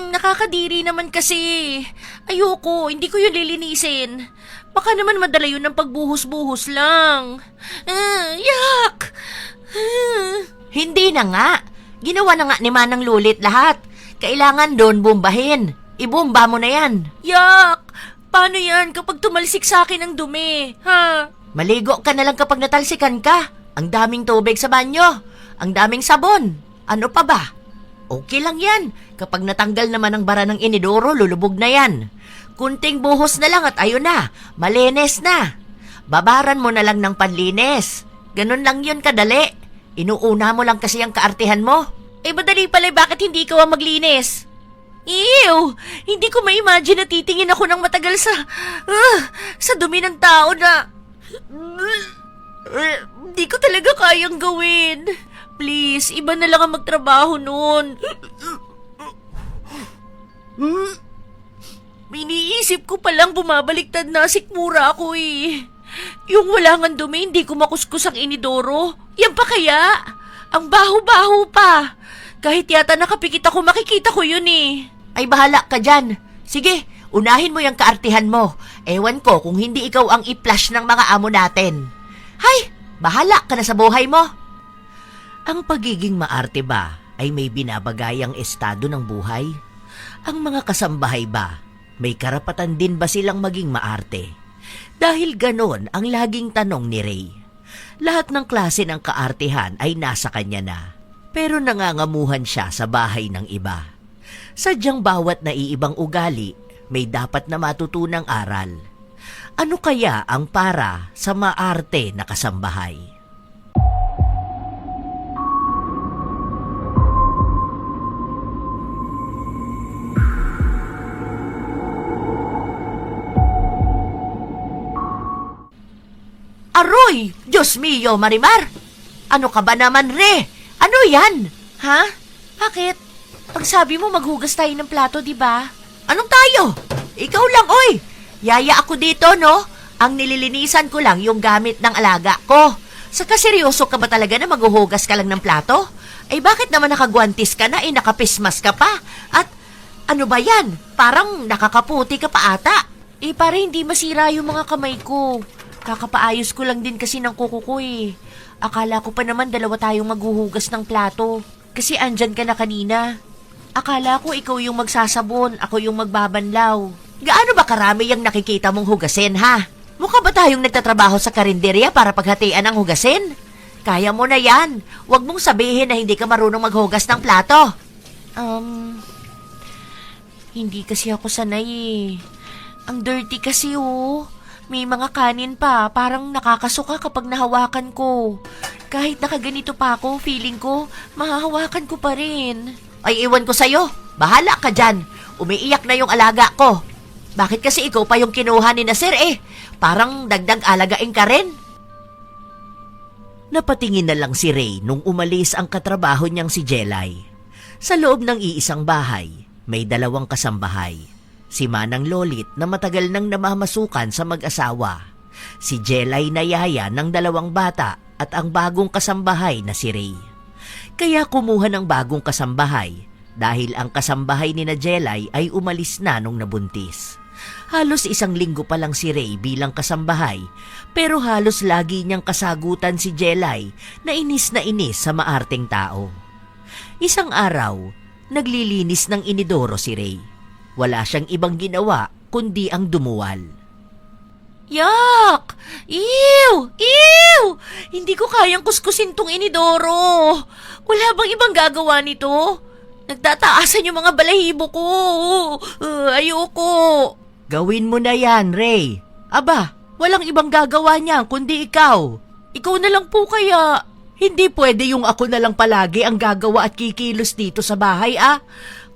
Nakakadiri naman kasi. Ayoko, hindi ko yun lilinisin. Baka naman madala yun ng pagbuhos-buhos lang. Yak! Hindi na nga. Ginawa na nga ni Manang Lulit lahat. Kailangan doon bombahin. Ibomba mo na yan. Yak! Paano yan kapag tumalsik sa akin ang dumi? Ha? Maligo ka na lang kapag natalsikan ka. Ang daming tubig sa banyo. Ang daming sabon. Ano pa ba? Okay lang yan. Kapag natanggal naman ang bara ng inidoro, lulubog na yan. Kunting buhos na lang at ayun na. Malinis na. Babaran mo na lang ng panlinis. Ganun lang yun kadali. Inuuna mo lang kasi ang kaartihan mo. Madali pala bakit hindi ikaw ang maglinis? Ew! Hindi ko ma-imagine na titingin ako ng matagal sa dumi ng tao na... Hindi ko talaga kayang gawin. Please, iba na lang ang magtrabaho nun. Iniisip ko palang bumabaliktad na sikmura ako eh. Yung wala nga dumi, hindi ko makuskus ang inidoro. Yan pa kaya? Ang baho-baho pa. Kahit yata nakapikit ako, makikita ko yun eh. Ay bahala ka dyan. Sige, unahin mo yung kaartihan mo. Ewan ko kung hindi ikaw ang i-flash ng mga amo natin. Hay, bahala ka na sa buhay mo. Ang pagiging maarte ba ay may binabagayang estado ng buhay? Ang mga kasambahay ba, may karapatan din ba silang maging maarte? Dahil ganon ang laging tanong ni Ray. Lahat ng klase ng kaartehan ay nasa kanya na. Pero nangangamuhan siya sa bahay ng iba. Sadyang bawat naiibang ugali, may dapat na matutunang aral. Ano kaya ang para sa maarte na kasambahay? Aroy! Diyos mio, Marimar! Ano ka ba naman, Re? Ano yan? Ha? Bakit? Pag sabi mo maghugas tayo ng plato, di ba? Anong tayo? Ikaw lang, oy! Yaya ako dito, no? Ang nililinisan ko lang yung gamit ng alaga ko. Saka seryoso ka ba talaga na maghuhugas ka lang ng plato? Ay bakit naman nakagwantis ka na, nakapismas ka pa? At ano ba yan? Parang nakakaputi ka pa ata. Para hindi masira yung mga kamay ko. Kakapaayos ko lang din kasi ng kuko ko eh. Akala ko pa naman dalawa tayong maghuhugas ng plato. Kasi andyan ka na kanina. Akala ko ikaw yung magsasabon, ako yung magbabanlaw. Gaano ba karami yung nakikita mong hugasin, ha? Mukha ba tayong nagtatrabaho sa karinderya para paghatian ang hugasin? Kaya mo na yan. Huwag mong sabihin na hindi ka marunong maghugas ng plato. Hindi kasi ako sanay eh. Ang dirty kasi oh. May mga kanin pa, parang nakakasuka kapag nahawakan ko. Kahit nakaganito pa ako, feeling ko, mahahawakan ko pa rin. Ay, iwan ko sa'yo. Bahala ka dyan. Umiiyak na yung alaga ko. Bakit kasi ikaw pa yung kinuha ni Nasir eh? Parang dagdag alagain ka rin. Napatingin na lang si Ray nung umalis ang katrabaho niyang si Jelay. Sa loob ng iisang bahay, may dalawang kasambahay. Si Manang Lolit na matagal nang namamasukan sa mag-asawa. Si Jelay na yaya ng dalawang bata at ang bagong kasambahay na si Ray. Kaya kumuha ng bagong kasambahay dahil ang kasambahay ni na Jelay ay umalis na nung nabuntis. Halos 1 linggo pa lang si Ray bilang kasambahay pero halos lagi niyang kasagutan si Jelay na inis sa maarteng tao. Isang araw, naglilinis ng inidoro si Ray. Wala siyang ibang ginawa kundi ang dumuwal. Yak! Ew! Ew! Hindi ko kayang kuskusin tong inidoro. Wala bang ibang gagawa nito? Nagtataasan yung mga balahibo ko. Ayoko. Gawin mo na yan, Ray. Aba, walang ibang gagawa niyan kundi ikaw. Ikaw na lang po kaya. Hindi pwede yung ako na lang palagi ang gagawa at kikilos dito sa bahay, ah.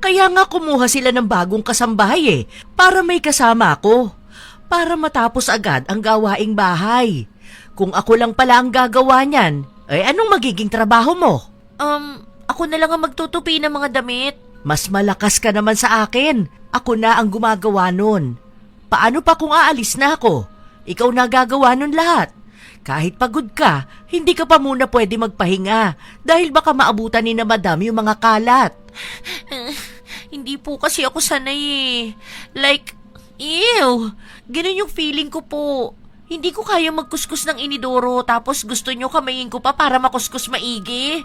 Kaya nga kumuha sila ng bagong kasambahay para may kasama ako. Para matapos agad ang gawaing bahay. Kung ako lang pala ang gagawa niyan, anong magiging trabaho mo? Ako na lang ang magtutupi ng mga damit. Mas malakas ka naman sa akin. Ako na ang gumagawa nun. Paano pa kung aalis na ako? Ikaw na gagawa nun lahat. Kahit pagod ka, hindi ka pa muna pwede magpahinga dahil baka maabutan ni na madam yung mga kalat. Hindi po kasi ako sanay eh. Like, ew! Ganun yung feeling ko po. Hindi ko kaya magkuskus ng inidoro tapos gusto nyo kamayin ko pa para makuskus maigi.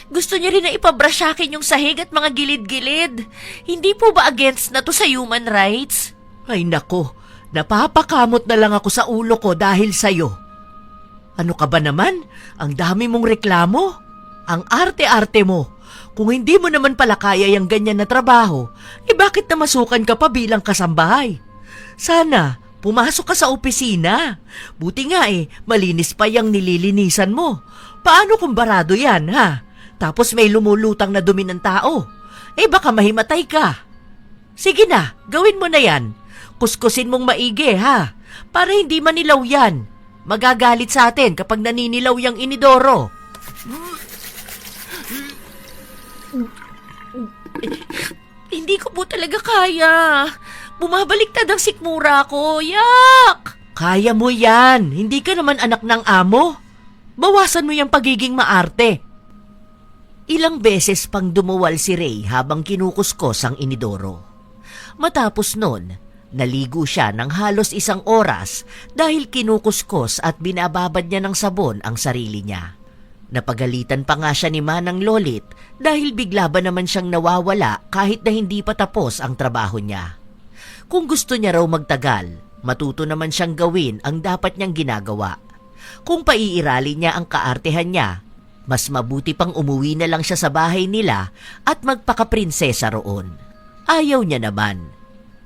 Gusto nyo rin na ipabrasyakin yung sahig at mga gilid-gilid. Hindi po ba against na to sa human rights? Ay nako, napapakamot na lang ako sa ulo ko dahil sa'yo. Ano ka ba naman? Ang dami mong reklamo. Ang arte-arte mo. Kung hindi mo naman pala kaya yung ganyan na trabaho, bakit namasukan ka pa bilang kasambahay? Sana, pumasok ka sa opisina. Buti nga malinis pa yung nililinisan mo. Paano kung barado yan, ha? Tapos may lumulutang na dumi ng tao. Baka mahimatay ka. Sige na, gawin mo na yan. Kuskusin mong maigi, ha? Para hindi manilaw yan. Magagalit sa atin kapag naninilaw yung inidoro. Hindi ko po talaga kaya. Bumabaliktad ang sikmura ko. Yak! Kaya mo yan. Hindi ka naman anak ng amo. Bawasan mo yung pagiging maarte. Ilang beses pang dumuwal si Ray habang kinukuskos ang inidoro. Matapos nun, naligo siya ng halos 1 oras dahil kinukuskos at binababad niya ng sabon ang sarili niya. Napagalitan pa nga siya ni Manang Lolit dahil bigla ba naman siyang nawawala kahit na hindi pa tapos ang trabaho niya. Kung gusto niya raw magtagal, matuto naman siyang gawin ang dapat niyang ginagawa. Kung paiirali niya ang kaartehan niya, mas mabuti pang umuwi na lang siya sa bahay nila at magpakaprinsesa roon. Ayaw niya naman.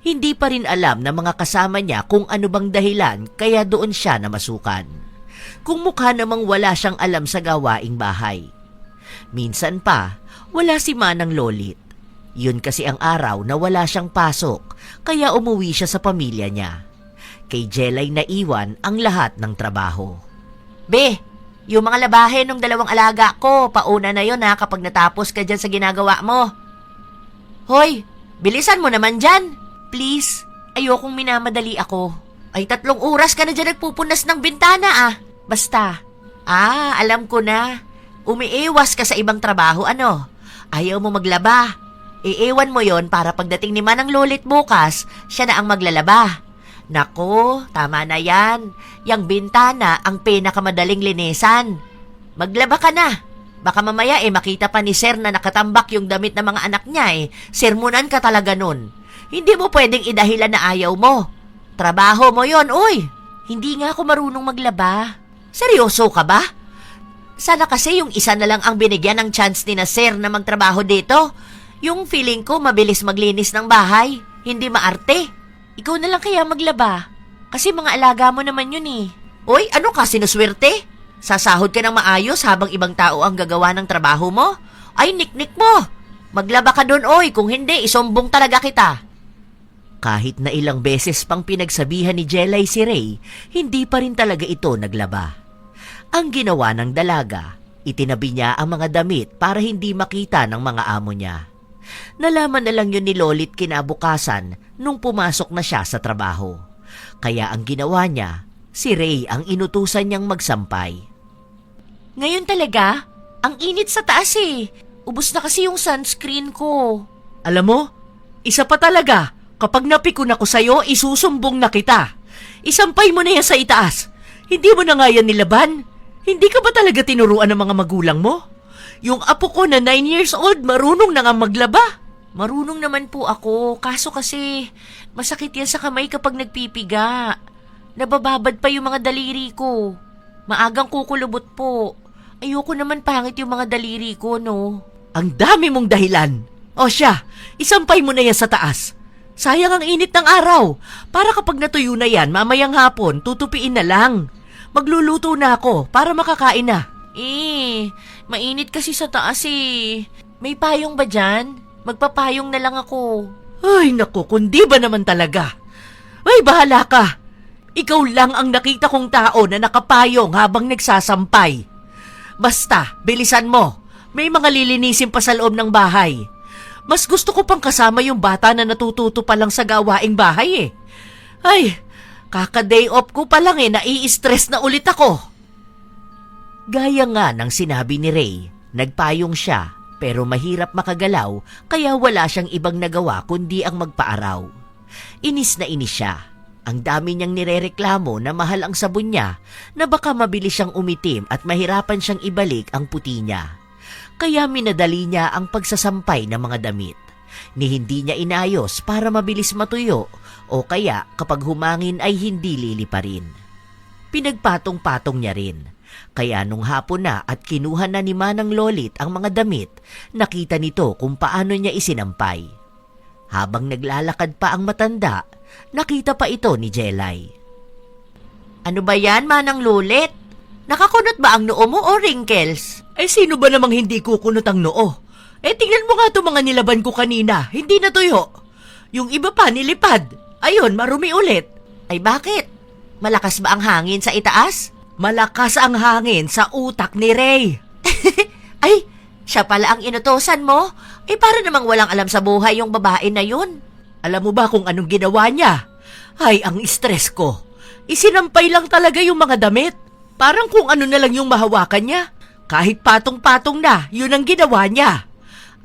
Hindi pa rin alam ng mga kasama niya kung ano bang dahilan kaya doon siya namasukan. Kung mukha namang wala siyang alam sa gawaing bahay. Minsan pa, wala si Manang Lolit. Yun kasi ang araw na wala siyang pasok, kaya umuwi siya sa pamilya niya. Kay Jelay naiwan ang lahat ng trabaho. Be, yung mga labahe ng 2 alaga ko, pauna na yon ha kapag natapos ka dyan sa ginagawa mo. Hoy, bilisan mo naman dyan. Please, ayokong minamadali ako. Ay 3 oras ka na dyan nagpupunas ng bintana ah. Basta. Alam ko na. Umiiwas ka sa ibang trabaho ano. Ayaw mo maglaba. Iiwan mo yon para pagdating ni Manang Lolit bukas, siya na ang maglalaba. Nako, tama na yan. Yang bintana ang pinakamadaling linisan. Maglaba ka na. Baka mamaya makita pa ni Sir na nakatambak yung damit ng mga anak niya sermonan ka talaga nun. Hindi mo pwedeng idahilan na ayaw mo. Trabaho mo yon, uy. Hindi nga ako marunong maglaba. Seryoso ka ba? Sana kasi yung isa na lang ang binigyan ng chance ni na Sir na magtrabaho dito. Yung feeling ko mabilis maglinis ng bahay, hindi maarte. Ikaw na lang kaya maglaba. Kasi mga alaga mo naman yun Uy, ano ka, sinuswerte? Sasahod ka ng maayos habang ibang tao ang gagawa ng trabaho mo? Ay, niknik mo. Maglaba ka dun, oy. Kung hindi, isumbong talaga kita. Kahit na ilang beses pang pinagsabihan ni Jelay si Ray, hindi pa rin talaga ito naglaba. Ang ginawa ng dalaga, itinabi niya ang mga damit para hindi makita ng mga amo niya. Nalaman na lang yun ni Lolit kinabukasan nung pumasok na siya sa trabaho. Kaya ang ginawa niya, si Ray ang inutusan niyang magsampay. Ngayon talaga, ang init sa taas Ubus na kasi yung sunscreen ko. Alam mo, isa pa talaga, kapag napikon ako sa'yo, isusumbong na kita. Isampay mo na yan sa itaas. Hindi mo na nga yan nilaban. Hindi ka ba talaga tinuruan ng mga magulang mo? Yung apo ko na 9 years old, marunong na nga maglaba. Marunong naman po ako, kaso kasi masakit yan sa kamay kapag nagpipiga. Nabababad pa yung mga daliri ko. Maagang kukulubot po. Ayoko naman pangit yung mga daliri ko, no? Ang dami mong dahilan. O siya, isampay mo na yan sa taas. Sayang ang init ng araw. Para kapag natuyo na yan, mamayang hapon, tutupiin na lang. Magluluto na ako para makakain na. Mainit kasi sa taas May payong ba dyan? Magpapayong na lang ako. Ay, naku, kundi ba naman talaga? Ay, bahala ka. Ikaw lang ang nakita kong tao na nakapayong habang nagsasampay. Basta, bilisan mo. May mga lilinisin pa sa loob ng bahay. Mas gusto ko pang kasama yung bata na natututo pa lang sa gawaing bahay Ay, kaka-day off ko pa lang nai-stress na ulit ako. Gaya nga ng sinabi ni Ray, nagpayong siya Pero mahirap makagalaw kaya wala siyang ibang nagawa kundi ang magpaaraw. Inis na inis siya. Ang dami niyang nirereklamo na mahal ang sabon niya, na baka mabilis siyang umitim at mahirapan siyang ibalik ang puti niya. Kaya minadali niya ang pagsasampay ng mga damit. Ni hindi niya inayos para mabilis matuyo o kaya kapag humangin ay hindi liliparin. Pinagpatong-patong niya rin. Kaya nung hapon na at kinuha na ni Manang Lolit ang mga damit, nakita nito kung paano niya isinampay. Habang naglalakad pa ang matanda, nakita pa ito ni Jelay. Ano ba yan, Manang Lolit? Nakakunot ba ang noo mo o wrinkles? Eh sino ba namang hindi kukunot ang noo? Eh tingnan mo nga itong mga nilaban ko kanina, hindi natuyo. Yung iba pa nilipad, ayun marumi ulit. Ay bakit? Malakas ba ang hangin sa itaas? Malakas ang hangin sa utak ni Ray. Ay, siya pala ang inutosan mo? Eh para namang walang alam sa buhay yung babae na yun. Alam mo ba kung anong ginawa niya? Ay, ang stress ko. Isinampay lang talaga yung mga damit. Parang kung ano na lang yung mahawakan niya. Kahit patong-patong na, yun ang ginawa niya.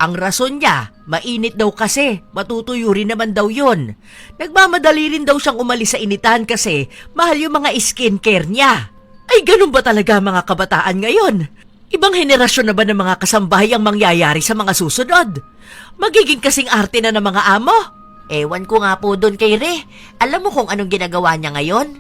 Ang rason niya, mainit daw kasi, matutuyo rin naman daw yun. Nagmamadali rin daw siyang umalis sa initan kasi mahal yung mga skincare niya. Ay, ganun ba talaga mga kabataan ngayon? Ibang henerasyon na ba ng mga kasambahay ang mangyayari sa mga susunod? Magiging kasing arte na ng mga amo? Ewan ko nga po doon kay Re. Alam mo kung anong ginagawa niya ngayon?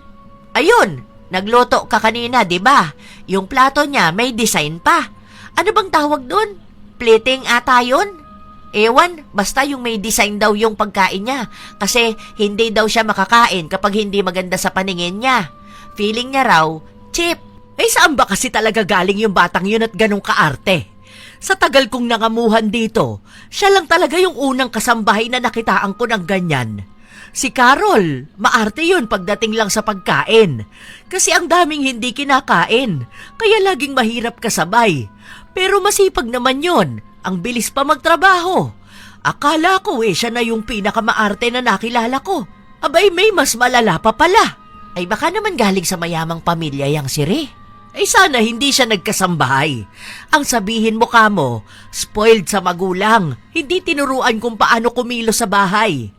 Ayun, nagluto ka kanina, di ba? Yung plato niya may design pa. Ano bang tawag doon? Plating ata yun? Ewan, basta yung may design daw yung pagkain niya. Kasi hindi daw siya makakain kapag hindi maganda sa paningin niya. Feeling niya raw, cheap. Eh saan ba kasi talaga galing yung batang yun at ganong kaarte? Sa tagal kong nangamuhan dito, siya lang talaga yung unang kasambahay na nakitaan ko ng ganyan. Si Carol, maarte yun pagdating lang sa pagkain. Kasi ang daming hindi kinakain, kaya laging mahirap kasabay. Pero masipag naman yun, ang bilis pa magtrabaho. Akala ko siya na yung pinakamaarte na nakilala ko. Abay may mas malala pa pala. Ay baka naman galing sa mayamang pamilya yang si Re. Ay sana hindi siya nagkasambahay. Ang sabihin mo kamo, spoiled sa magulang, hindi tinuruan kung paano kumilos sa bahay.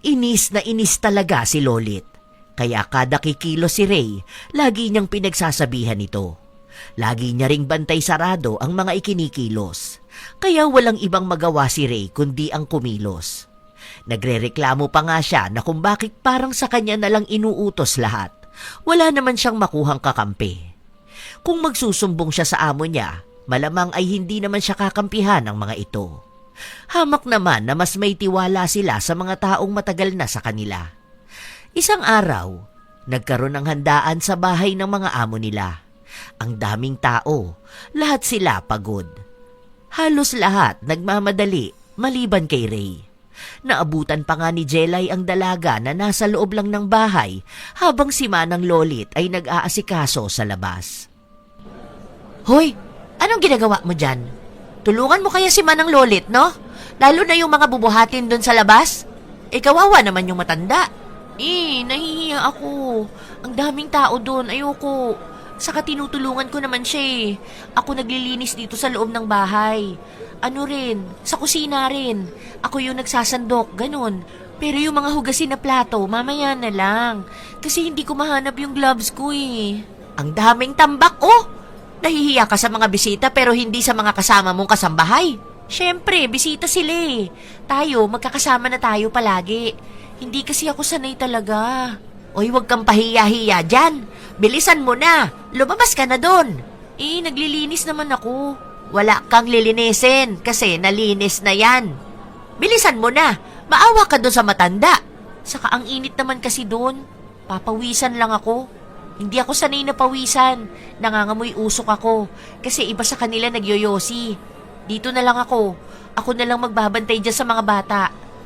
Inis na inis talaga si Lolit. Kaya kada kikilos si Ray, lagi niyang pinagsasabihan ito. Lagi niya ring bantay sarado ang mga ikinikilos. Kaya walang ibang magawa si Ray kundi ang kumilos. Nagrereklamo pa nga siya na kung bakit parang sa kanya na lang inuutos lahat. Wala naman siyang makuhang kakampi. Kung magsusumbong siya sa amo niya, malamang ay hindi naman siya kakampihan ng mga ito. Hamak naman na mas may tiwala sila sa mga taong matagal na sa kanila. Isang araw, nagkaroon ng handaan sa bahay ng mga amo nila. Ang daming tao, lahat sila pagod. Halos lahat nagmamadali maliban kay Ray. Naabutan pa nga ni Jelay ang dalaga na nasa loob lang ng bahay habang si Manang Lolit ay nag-aasikaso sa labas. Hoy, anong ginagawa mo dyan? Tulungan mo kaya si Manang Lolit, no? Lalo na yung mga bubuhatin doon sa labas. Kawawa naman yung matanda. Nahihiya ako. Ang daming tao doon, ayoko. Saka tinutulungan ko naman siya. Ako naglilinis dito sa loob ng bahay. Ano rin, sa kusina rin. Ako yung nagsasandok, ganun. Pero yung mga hugasin na plato, mamaya na lang. Kasi hindi ko mahanap yung gloves ko Ang daming tambak, Nahihiya ka sa mga bisita pero hindi sa mga kasama mong kasambahay. Siyempre, bisita sila Tayo, magkakasama na tayo palagi. Hindi kasi ako sanay talaga. Oy, wag kang pahiya-hiya dyan. Bilisan mo na. Lumabas ka na doon. Naglilinis naman ako. Wala kang lilinisin kasi nalinis na yan. Bilisan mo na. Maawa ka doon sa matanda. Saka ang init naman kasi doon. Papawisan lang ako. Hindi ako sanay na pawisan. Nangangamoy usok ako. Kasi iba sa kanila nagyoyosi. Dito na lang ako. Ako na lang magbabantay dyan sa mga bata.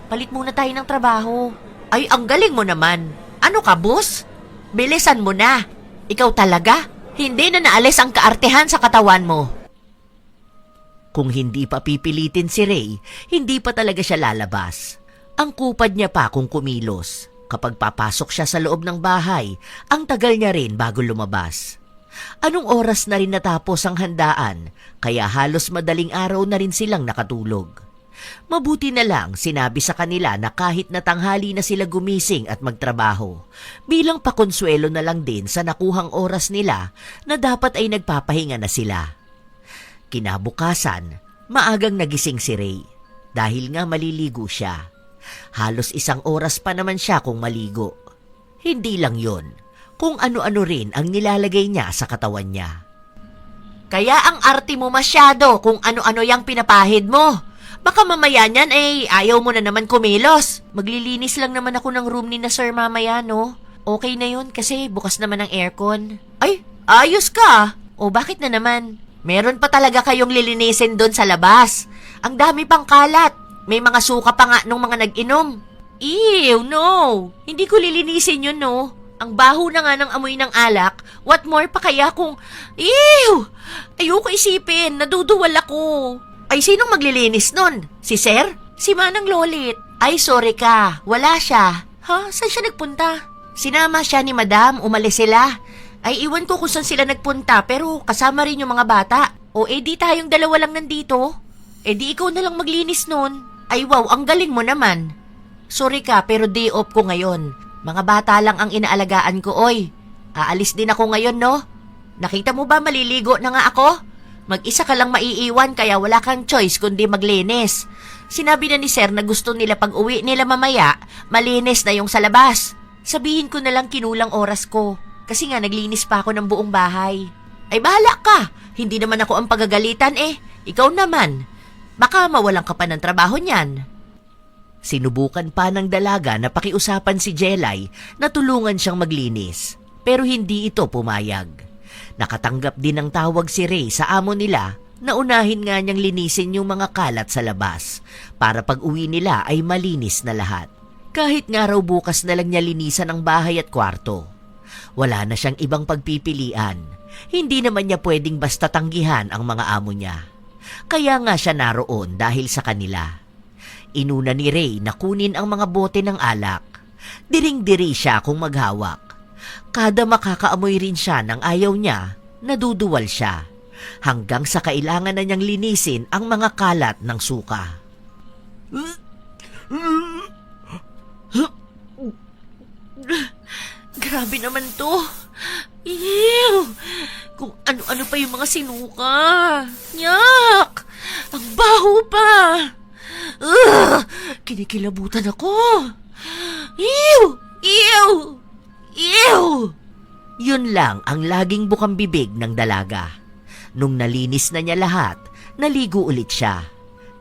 Palit muna tayo ng trabaho. Ay, ang galing mo naman. Ano ka, boss? Bilisan mo na. Ikaw talaga? Hindi na naalis ang kaartehan sa katawan mo. Kung hindi pa pipilitin si Ray, hindi pa talaga siya lalabas. Ang kupad niya pa kung kumilos. Kapag papasok siya sa loob ng bahay, ang tagal niya rin bago lumabas. Anong oras na rin natapos ang handaan, kaya halos madaling araw na rin silang nakatulog. Mabuti na lang sinabi sa kanila na kahit na tanghali na sila gumising at magtrabaho, bilang pakonsuelo na lang din sa nakuhang oras nila na dapat ay nagpapahinga na sila. Kinabukasan, maagang nagising si Ray dahil nga maliligo siya. Halos 1 oras pa naman siya kung maligo. Hindi lang yon, kung ano-ano rin ang nilalagay niya sa katawan niya. Kaya ang arte mo masyado kung ano-ano yung pinapahid mo. Baka mamaya niyan ayaw mo na naman kumilos. Maglilinis lang naman ako ng room ni na sir mamaya, no? Okay na yun kasi bukas naman ang aircon. Ay, ayos ka. O bakit na naman? Meron pa talaga kayong lilinisin doon sa labas. Ang dami pang kalat. May mga suka pa nga nung mga nag-inom. Ew, no. Hindi ko lilinisin yun, no? Ang baho na nga ng amoy ng alak. What more pa kaya kung... Ew! Ayoko isipin. Naduduwal ako. Ay, sinong maglilinis nun? Si Sir? Si Manang Lolit. Ay, sorry ka. Wala siya. Ha? Saan siya nagpunta? Sinama siya ni Madam. Umalis sila. Ay, iwan ko kung saan sila nagpunta pero kasama rin yung mga bata. O di tayong dalawa lang nandito. Di ikaw na lang maglinis nun. Ay, wow, ang galing mo naman. Sorry ka, pero day off ko ngayon. Mga bata lang ang inaalagaan ko, oy. Aalis din ako ngayon, no? Nakita mo ba maliligo na nga ako? Mag-isa ka lang maiiwan kaya wala kang choice kundi maglinis. Sinabi na ni Sir na gusto nila pag uwi nila mamaya, malinis na yung sa labas. Sabihin ko na lang kinulang oras ko. Kasi nga naglinis pa ako ng buong bahay. Ay bahala ka, hindi naman ako ang pagagalitan Ikaw naman, baka mawalan ka pa ng trabaho niyan. Sinubukan pa ng dalaga na pakiusapan si Jelay na tulungan siyang maglinis, pero hindi ito pumayag. Nakatanggap din ng tawag si Ray sa amo nila na unahin nga niyang linisin yung mga kalat sa labas para pag uwi nila ay malinis na lahat. Kahit nga raw bukas na lang niya linisan ang bahay at kwarto. Wala na siyang ibang pagpipilian. Hindi naman niya pwedeng basta tanggihan ang mga amo niya. Kaya nga siya naroon dahil sa kanila. Inuna ni Ray na kunin ang mga bote ng alak. Diring-diri siya kung maghawak. Kada makakaamoy rin siya ng ayaw niya, naduduwal siya. Hanggang sa kailangan na niyang linisin ang mga kalat ng suka. Grabe naman to. Ew! Kung ano-ano pa yung mga sinuka. Yak! Ang baho pa. Kinikilabutan ako. Ew! Ew! Ew! Yun lang ang laging bukang bibig ng dalaga. Nung nalinis na niya lahat, naligo ulit siya.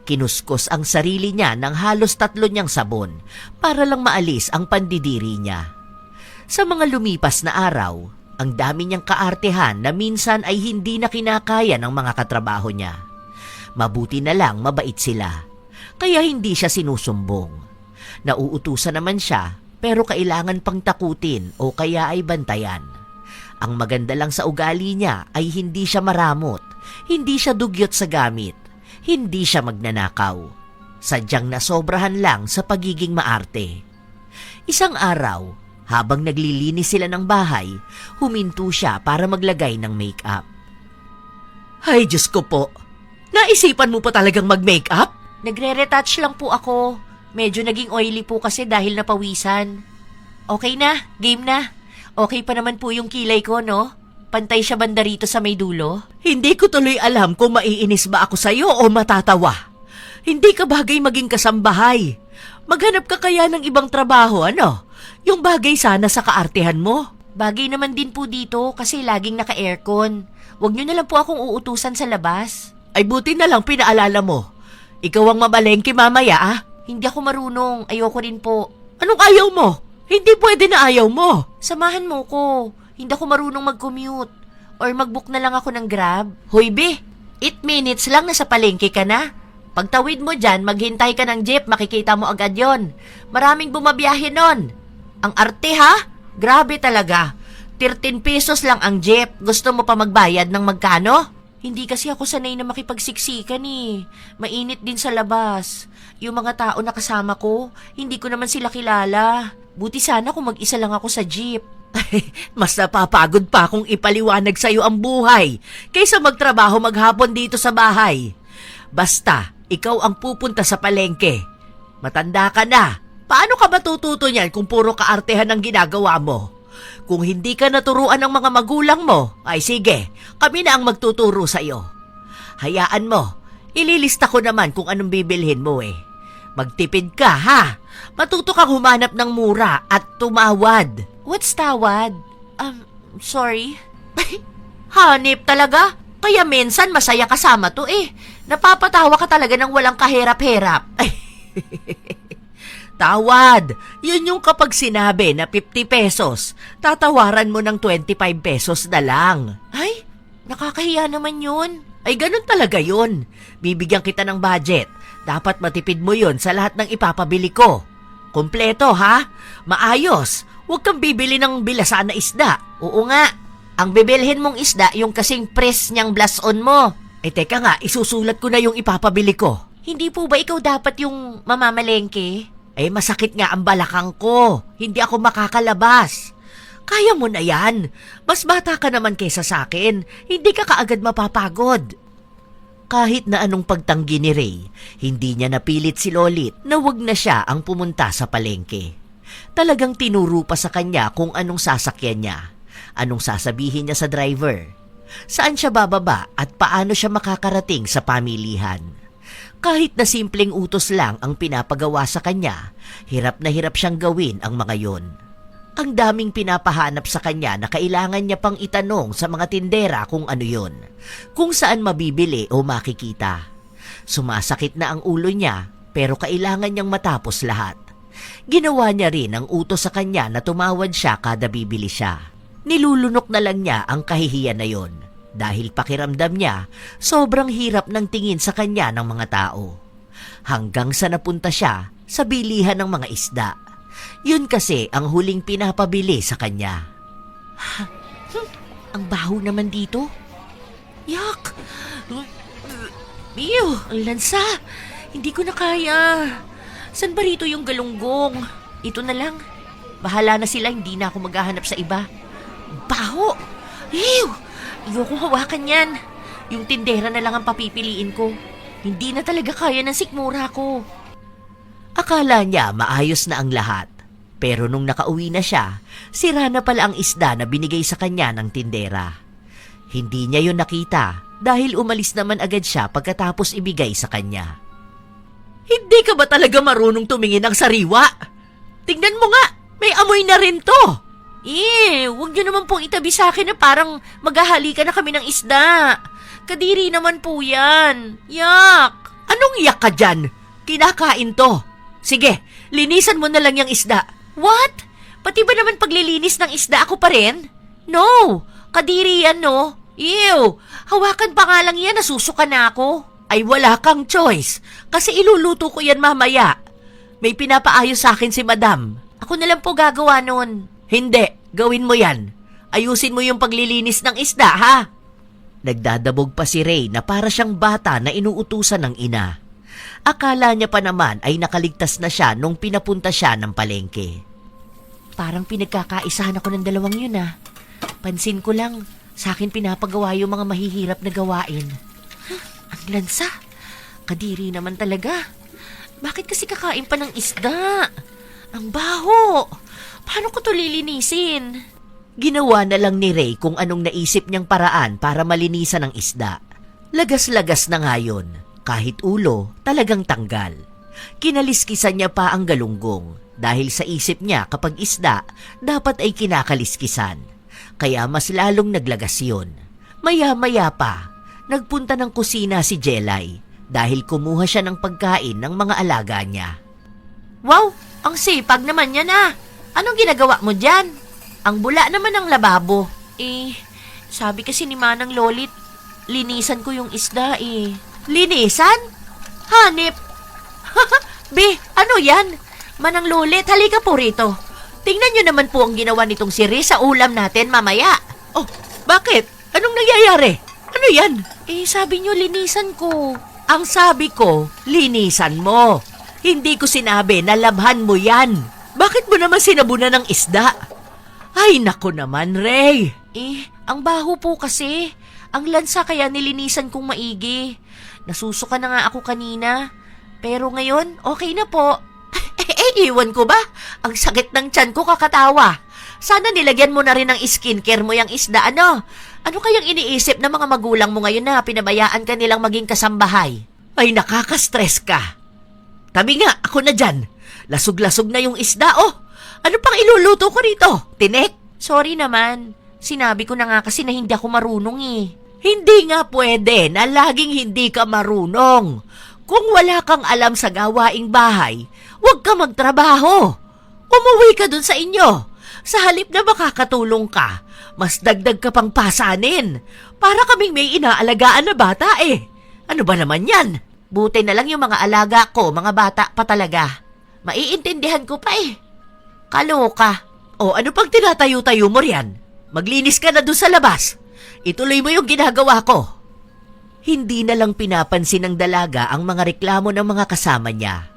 Kinuskos ang sarili niya ng halos 3 niyang sabon para lang maalis ang pandidiri niya. Sa mga lumipas na araw, ang dami niyang kaartehan na minsan ay hindi na kinakaya ng mga katrabaho niya. Mabuti na lang mabait sila, kaya hindi siya sinusumbong. Nauutusan naman siya, pero kailangan pang takutin o kaya ay bantayan. Ang maganda lang sa ugali niya ay hindi siya maramot, hindi siya dugyot sa gamit, hindi siya magnanakaw. Sadyang nasobrahan lang sa pagiging maarte. Isang araw, habang naglilinis sila ng bahay, huminto siya para maglagay ng make-up. Ay, Diyos ko po! Naisipan mo pa talagang mag-make-up? Nagre-retouch lang po ako. Medyo naging oily po kasi dahil napawisan. Okay na, game na. Okay pa naman po yung kilay ko, no? Pantay siya banda rito sa may dulo. Hindi ko tuloy alam kung maiinis ba ako sa'yo o matatawa. Hindi ka bagay maging kasambahay. Maghanap ka kaya ng ibang trabaho, ano? Yung bagay sana sa kaartehan mo. Bagay naman din po dito kasi laging naka-aircon. Huwag niyo na lang po akong uutusan sa labas. Ay buti na lang pinaalala mo. Ikaw ang mamalengke mamaya, ah? Hindi ako marunong. Ayoko rin po. Anong ayaw mo? Hindi pwede na ayaw mo. Samahan mo ko. Hindi ako marunong mag-commute. Or mag-book na lang ako ng Grab. Hoy, be! 8 minutes lang nasa palengke ka na. Pagtawid mo dyan, maghintay ka ng jeep, makikita mo agad yon. Maraming bumabiyahe nun. Ang arte ha? Grabe talaga. 13 pesos lang ang jeep. Gusto mo pa magbayad ng magkano? Hindi kasi ako sanay na makipagsiksikan Mainit din sa labas. Yung mga tao na kasama ko, hindi ko naman sila kilala. Buti sana kung mag-isa lang ako sa jeep. Mas napapagod pa kung ipaliwanag sa'yo ang buhay kaysa magtrabaho maghapon dito sa bahay. Basta, ikaw ang pupunta sa palengke. Matanda ka na. Paano ka matututo niyan kung puro kaartehan ang ginagawa mo? Kung hindi ka naturuan ng mga magulang mo, ay sige, kami na ang magtuturo sa'yo. Hayaan mo, ililista ko naman kung anong bibilhin mo eh. Magtipid ka ha. Matuto kang humanap ng mura at tumawad. What's tawad? Sorry. Hanip talaga. Kaya minsan masaya kasama to eh. Napapatawa ka talaga ng walang kahirap-hirap. Tawad! Yun yung kapag sinabi na 50 pesos, tatawaran mo ng 25 pesos na lang. Ay, nakakahiya naman yun. Ay ganun talaga yun. Bibigyan kita ng budget. Dapat matipid mo yun sa lahat ng ipapabili ko. Kompleto ha? Maayos. Huwag kang bibili ng bilasan na isda. Oo nga. Ang bibilhin mong isda yung kasing press niyang blason mo. Teka nga, isusulat ko na yung ipapabili ko. Hindi po ba ikaw dapat yung mamamalengke? Masakit nga ang balakang ko. Hindi ako makakalabas. Kaya mo na yan. Mas bata ka naman kaysa sa akin. Hindi ka kaagad mapapagod. Kahit na anong pagtanggi ni Ray, hindi niya napilit si Lolit na wag na siya ang pumunta sa palengke. Talagang tinuro pa sa kanya kung anong sasakyan niya, anong sasabihin niya sa driver, saan siya bababa at paano siya makakarating sa pamilihan. Kahit na simpleng utos lang ang pinapagawa sa kanya, hirap na hirap siyang gawin ang mga yon. Ang daming pinapahanap sa kanya na kailangan niya pang itanong sa mga tindera kung ano yon, kung saan mabibili o makikita. Sumasakit na ang ulo niya pero kailangan niyang matapos lahat. Ginawa niya rin ang utos sa kanya na tumawad siya kada bibili siya. Nilulunok na lang niya ang kahihiyan na yon. Dahil pakiramdam niya, sobrang hirap ng tingin sa kanya ng mga tao. Hanggang sa napunta siya sa bilihan ng mga isda. Yun kasi ang huling pinapabili sa kanya. Ang baho naman dito. Yak! Ew, ang lansa. Hindi ko na kaya. San ba rito yung galunggong? Ito na lang. Bahala na sila, hindi na ako maghahanap sa iba. Baho! Ew! Ayoko hawakan yan. Yung tindera na lang ang papipiliin ko. Hindi na talaga kaya ng sikmura ko. Akala niya maayos na ang lahat. Pero nung nakauwi na siya, sira na pala ang isda na binigay sa kanya ng tindera. Hindi niya yun nakita dahil umalis naman agad siya pagkatapos ibigay sa kanya. Hindi ka ba talaga marunong tumingin ng sariwa? Tingnan mo nga, may amoy na rin to. Huwag niyo naman pong itabi sa akin na parang maghahalikan na kami ng isda. Kadiri naman po yan. Yak! Anong yak ka dyan? Kinakain to. Sige, linisan mo na lang yung isda. What? Pati ba naman paglilinis ng isda ako pa rin? No! Kadiri yan, no? Ew! Hawakan pa nga lang yan, nasusuka na ako. Ay wala kang choice, kasi iluluto ko yan mamaya. May pinapaayos sa akin si madam. Ako na lang po gagawa nun. Hindi, gawin mo yan. Ayusin mo yung paglilinis ng isda, ha? Nagdadabog pa si Ray na para siyang bata na inuutusan ng ina. Akala niya pa naman ay nakaligtas na siya nung pinapunta siya ng palengke. Parang pinagkakaisahan ako ng dalawang yun, ah. Pansin ko lang, sa akin pinapagawa yung mga mahihirap na gawain. Ang lansa. Kadiri naman talaga. Bakit kasi kakain pa ng isda? Ang baho. Paano ko to lilinisin? Ginawa na lang ni Ray kung anong naisip niyang paraan para malinisan ang isda. Lagas-lagas na nga yun. Kahit ulo, talagang tanggal. Kinaliskisan niya pa ang galunggong dahil sa isip niya kapag isda, dapat ay kinakaliskisan. Kaya mas lalong naglagas yun. Maya-maya pa, nagpunta ng kusina si Jelay dahil kumuha siya ng pagkain ng mga alaga niya. Wow, ang sipag naman yan, ah. Anong ginagawa mo dyan? Ang bula naman ng lababo. Sabi kasi ni Manang Lolit, linisan ko yung isda eh. Linisan? Hanip! Be, ano yan? Manang Lolit, halika po rito. Tingnan nyo naman po ang ginawa nitong si Riz sa ulam natin mamaya. Oh, bakit? Anong nangyayari? Ano yan? Sabi nyo linisan ko. Ang sabi ko, linisan mo. Hindi ko sinabi na labhan mo yan. Bakit mo naman sinabunan ng isda? Ay, nako naman, Ray. Ang baho po kasi. Ang lansa kaya nilinisan kong maigi. Nasusuka na nga ako kanina. Pero ngayon, okay na po. Iwan ko ba? Ang sakit ng tiyan ko kakatawa. Sana nilagyan mo na rin ng skincare mo yung isda, ano? Ano kayang iniisip ng mga magulang mo ngayon na pinabayaan ka nilang maging kasambahay? Ay, nakaka-stress ka. Tabi nga, ako na dyan. Lasog-lasog na yung isda, oh. Ano pang iluluto ko rito? Tinik? Sorry naman. Sinabi ko na nga kasi na hindi ako marunong eh. Hindi nga pwede na laging hindi ka marunong. Kung wala kang alam sa gawaing bahay, huwag ka magtrabaho. Umuwi ka dun sa inyo. Sa halip na makakatulong ka, mas dagdag ka pang pasanin. Para kaming may inaalagaan na bata eh. Ano ba naman yan? Buti na lang yung mga alaga ko, mga bata pa talaga. Maiintindihan ko pa eh. Kaloka. O ano pang tinatayo-tayo mo riyan? Maglinis ka na dun sa labas. Ituloy mo yung ginagawa ko. Hindi na lang pinapansin ng dalaga ang mga reklamo ng mga kasama niya.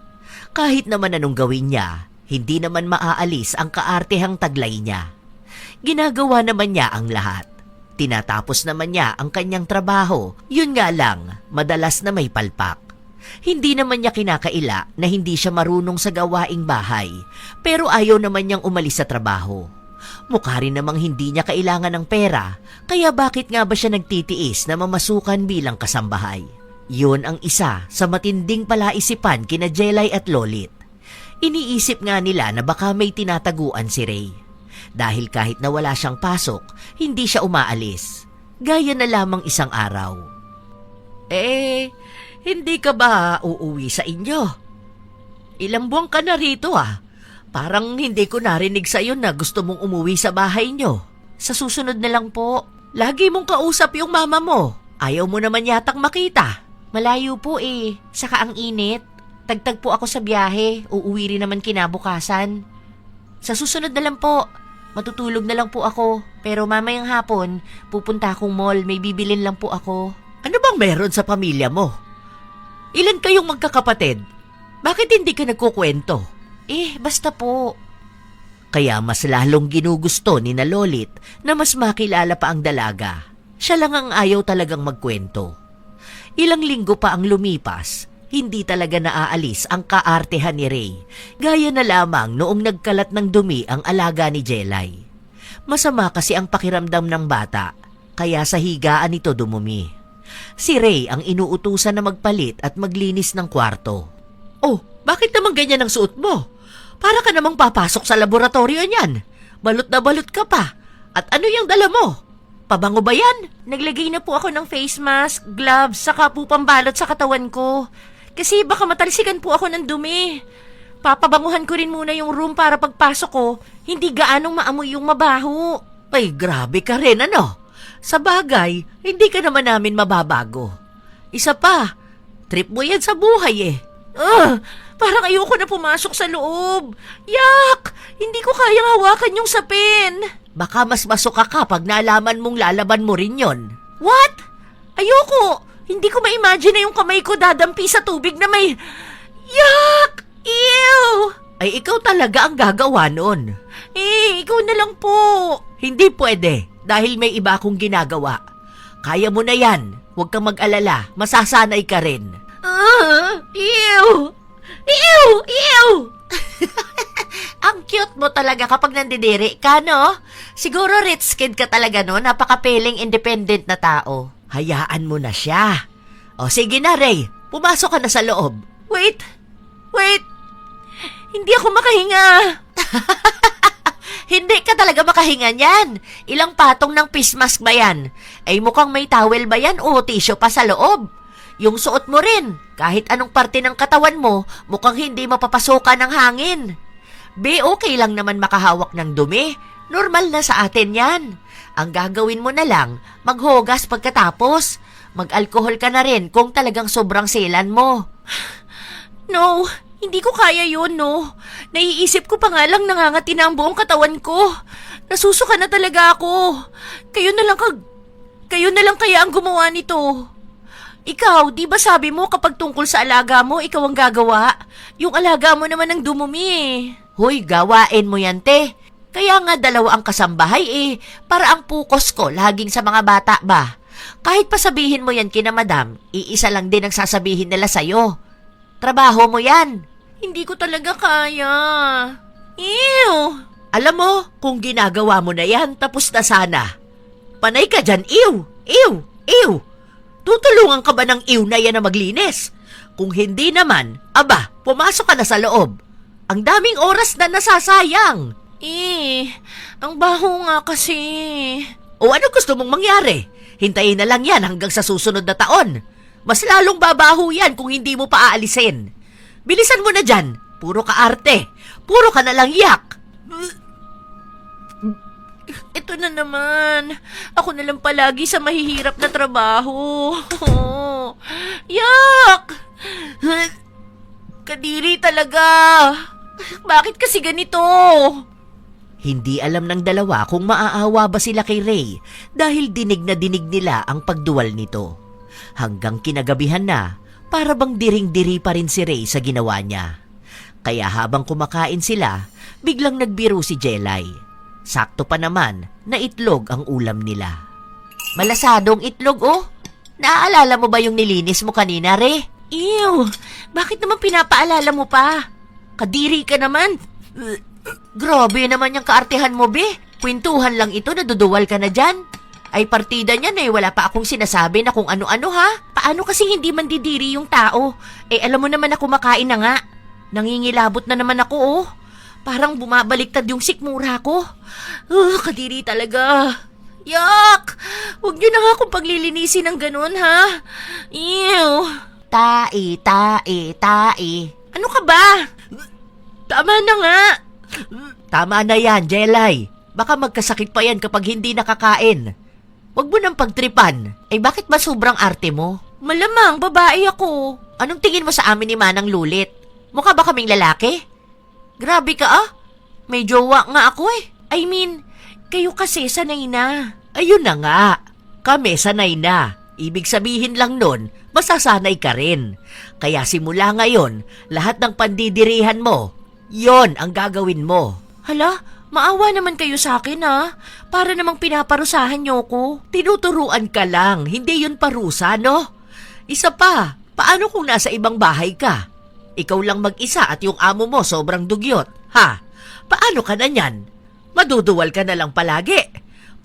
Kahit naman anong gawin niya, hindi naman maaalis ang kaartehang taglay niya. Ginagawa naman niya ang lahat. Tinatapos naman niya ang kanyang trabaho. Yun nga lang, madalas na may palpak. Hindi naman niya kinakaila na hindi siya marunong sa gawaing bahay, pero ayaw naman niyang umalis sa trabaho. Mukha rin namang hindi niya kailangan ng pera, kaya bakit nga ba siya nagtitiis na mamasukan bilang kasambahay? Yun ang isa sa matinding palaisipan kina Jelay at Lolit. Iniisip nga nila na baka may tinataguan si Ray. Dahil kahit na wala siyang pasok, hindi siya umaalis. Gaya na lamang isang araw. Hindi ka ba uuwi sa inyo? Ilang buwan ka na rito ah. Parang hindi ko narinig sa'yo na gusto mong umuwi sa bahay nyo. Sa susunod na lang po. Lagi mong kausap yung mama mo. Ayaw mo naman yatang makita. Malayo po eh. Saka ang init. Tagtag po ako sa biyahe. Uuwi rin naman kinabukasan. Sa susunod na lang po. Matutulog na lang po ako. Pero mamayang hapon, pupunta akong mall. May bibilin lang po ako. Ano bang meron sa pamilya mo? Ilan kayong magkakapatid? Bakit hindi ka nagkukwento? Basta po. Kaya mas lalong ginugusto ni na Lolit na mas makilala pa ang dalaga. Siya lang ang ayaw talagang magkwento. Ilang linggo pa ang lumipas, hindi talaga naaalis ang kaartehan ni Ray. Gaya na lamang noong nagkalat ng dumi ang alaga ni Jelay. Masama kasi ang pakiramdam ng bata, kaya sa higaan nito dumumi. Si Ray ang inuutusan na magpalit at maglinis ng kwarto. Oh, bakit naman ganyan ang suot mo? Para ka namang papasok sa laboratorio niyan. Balot na balot ka pa. At ano yung dala mo? Pabango ba yan? Naglagay na po ako ng face mask, gloves, saka po pambalot sa katawan ko. Kasi baka matalsikan po ako ng dumi. Papabanguhan ko rin muna yung room para pagpasok ko, hindi gaanong maamoy yung mabaho. Ay, grabe ka rin, ano? Sa bagay, hindi ka naman namin mababago. Isa pa, trip mo yan sa buhay eh. Parang ayoko na pumasok sa loob. Yak! Hindi ko kayang hawakan yung sapin. Baka mas masuka ka pag nalaman mong lalaban mo rin yon. What? Ayoko! Hindi ko ma-imagine na yung kamay ko dadampi sa tubig na may... Yak! Ew! Ay, ikaw talaga ang gagawa nun. Ikaw na lang po. Hindi pwede, dahil may iba akong ginagawa. Kaya mo na yan. Huwag kang mag-alala. Masasanay ka rin. Ew! Ew! Ew! Ang cute mo talaga kapag nandidiri ka, no? Siguro rich kid ka talaga, no? Napaka-feeling independent na tao. Hayaan mo na siya. O sige na, Ray. Pumasok ka na sa loob. Wait! Hindi ako makahinga. Hindi ka talaga makahinga niyan. Ilang patong ng face mask ba yan? Ay mukhang may towel ba yan o tissue pa sa loob? Yung suot mo rin, kahit anong parte ng katawan mo, mukhang hindi mapapasokan ng hangin. Okay lang naman makahawak ng dumi. Normal na sa atin yan. Ang gagawin mo na lang, maghugas pagkatapos. Mag-alkohol ka na rin kung talagang sobrang selan mo. No, hindi ko kaya yun, no. Naiisip ko pa nga lang nangangati na ang buong katawan ko. Nasusuka na talaga ako. Kayo na lang kaya ang gumawa nito. Ikaw, di ba sabi mo kapag tungkol sa alaga mo, ikaw ang gagawa? Yung alaga mo naman ang dumumi eh. Hoy, gawain mo yan, te. Kaya nga dalawa ang kasambahay para ang focus ko laging sa mga bata ba? Kahit pa sabihin mo yan kina madam, iisa lang din ang sasabihin nila sa'yo. Trabaho mo yan. Hindi ko talaga kaya. Ew! Alam mo, kung ginagawa mo na yan, tapos na sana. Panay ka dyan, ew! Ew! Ew! Tutulungan ka ba ng ew na yan na maglinis? Kung hindi naman, aba, pumasok ka na sa loob. Ang daming oras na nasasayang. Ang baho nga kasi. O ano gusto mong mangyari? Hintayin na lang yan hanggang sa susunod na taon. Mas lalong babaho yan kung hindi mo pa aalisin. Bilisan mo na dyan. Puro ka arte. Puro ka na lang yak. Ito na naman. Ako na lang palagi sa mahihirap na trabaho. Yak! Kadiri talaga. Bakit kasi ganito? Hindi alam ng dalawa kung maaawa ba sila kay Ray dahil dinig na dinig nila ang pagduwal nito. Hanggang kinagabihan na, para bang diring-diri pa rin si Ray sa ginawa niya. Kaya habang kumakain sila, biglang nagbiro si Jelay. Sakto pa naman na itlog ang ulam nila. Malasadong itlog oh. Naaalala mo ba yung nilinis mo kanina, Ray? Ew! Bakit naman pinapaalala mo pa? Kadiri ka naman. Grabe naman yung kaartehan mo, be. Kwentuhan lang ito, naduduwal ka na dyan. Ay partida niyan wala pa akong sinasabi na kung ano-ano ha. Paano kasi hindi mandidiri yung tao? Alam mo naman na kumakain na nga. Nangingilabot na naman ako oh. Parang bumabaliktad yung sikmura ko. Kadiri talaga. Yak! Huwag niyo na nga akong paglilinisin ng ganun ha. Ew! Tae. Ano ka ba? Tama na nga. Tama na yan, Jelay. Baka magkasakit pa yan kapag hindi nakakain. Huwag mo nang pagtripan. Bakit ba sobrang arte mo? Malamang, babae ako. Anong tingin mo sa amin ni Manang Lulit? Mukha ba kaming lalaki? Grabe ka ah. May jowa nga ako I mean, kayo kasi sanay na. Ayun na nga. Kami sanay na. Ibig sabihin lang nun, masasanay ka rin. Kaya simula ngayon, lahat ng pandidirihan mo, yon ang gagawin mo. Hala, maawa naman kayo sa akin ha. Para namang pinaparusahan niyo ko. Tinuturuan ka lang, hindi yun parusa, no? Isa pa, paano kung nasa ibang bahay ka? Ikaw lang mag-isa at yung amo mo sobrang dugyot, ha? Paano ka na niyan? Maduduwal ka na lang palagi.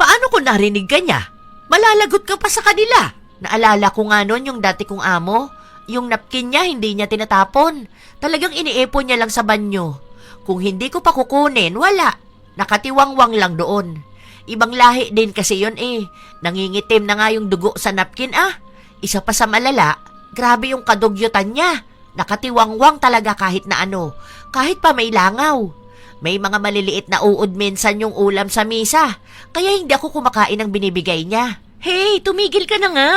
Paano kung narinig ka niya? Malalagot ka pa sa kanila. Naalala ko nga nun yung dati kong amo. Yung napkin niya hindi niya tinatapon. Talagang iniipon niya lang sa banyo. Kung hindi ko pa kukunin, wala. Nakatiwangwang lang doon. Ibang lahi din kasi yun Nangingitim na nga yung dugo sa napkin Isa pa sa malala, grabe yung kadugyutan niya. Nakatiwangwang talaga kahit na ano. Kahit pa may langaw. May mga maliliit na uod minsan yung ulam sa misa. Kaya hindi ako kumakain ng binibigay niya. Hey, tumigil ka na nga.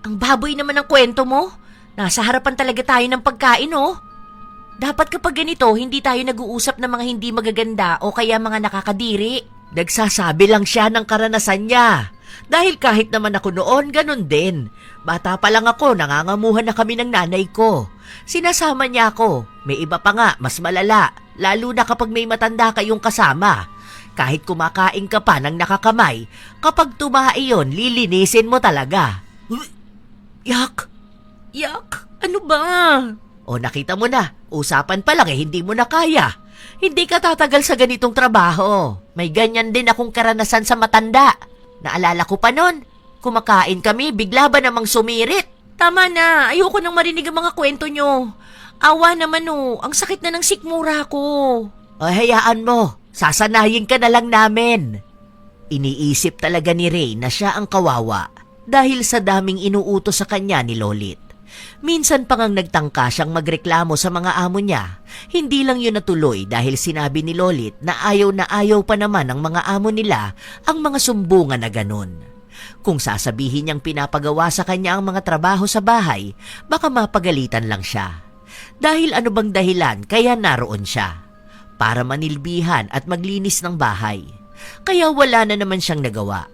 Ang baboy naman ng kwento mo. Nasa harapan talaga tayo ng pagkain Dapat kapag ganito, hindi tayo nag-uusap ng mga hindi magaganda o kaya mga nakakadiri. Nagsasabi lang siya ng karanasan niya. Dahil kahit naman ako noon, ganun din. Bata pa lang ako, nangangamuhan na kami ng nanay ko. Sinasama niya ako. May iba pa nga, mas malala. Lalo na kapag may matanda kayong kasama. Kahit kumakain ka pa ng nakakamay, kapag tumae yon, lilinisin mo talaga. Yak! Ano ba? O nakita mo na, usapan pa lang hindi mo na kaya. Hindi ka tatagal sa ganitong trabaho. May ganyan din akong karanasan sa matanda. Naalala ko pa nun, kumakain kami, bigla ba namang sumirit? Tama na, ayoko nang marinig ang mga kwento nyo. Awa naman ang sakit na ng sikmura ko. Ay, hayaan mo, sasanayin ka na lang namin. Iniisip talaga ni Ray na siya ang kawawa dahil sa daming inuutos sa kanya ni Lolit. Minsan pa ngang nagtangka siyang magreklamo sa mga amo niya. Hindi lang yun natuloy dahil sinabi ni Lolit na ayaw pa naman ng mga amo nila ang mga sumbungan na ganun. Kung sasabihin niyang pinapagawa sa kanya ang mga trabaho sa bahay, baka mapagalitan lang siya. Dahil ano bang dahilan kaya naroon siya? Para manilbihan at maglinis ng bahay. Kaya wala na naman siyang nagawa.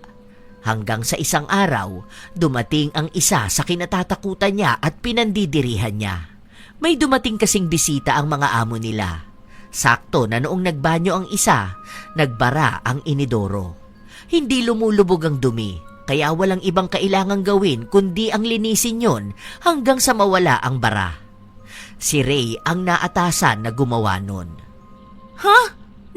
Hanggang sa isang araw, dumating ang isa sa kinatatakutan niya at pinandidirihan niya. May dumating kasing bisita ang mga amo nila. Sakto na noong nagbanyo ang isa, nagbara ang inidoro. Hindi lumulubog ang dumi, kaya walang ibang kailangang gawin kundi ang linisin yon hanggang sa mawala ang bara. Si Ray ang naatasan na gumawa nun. Ha?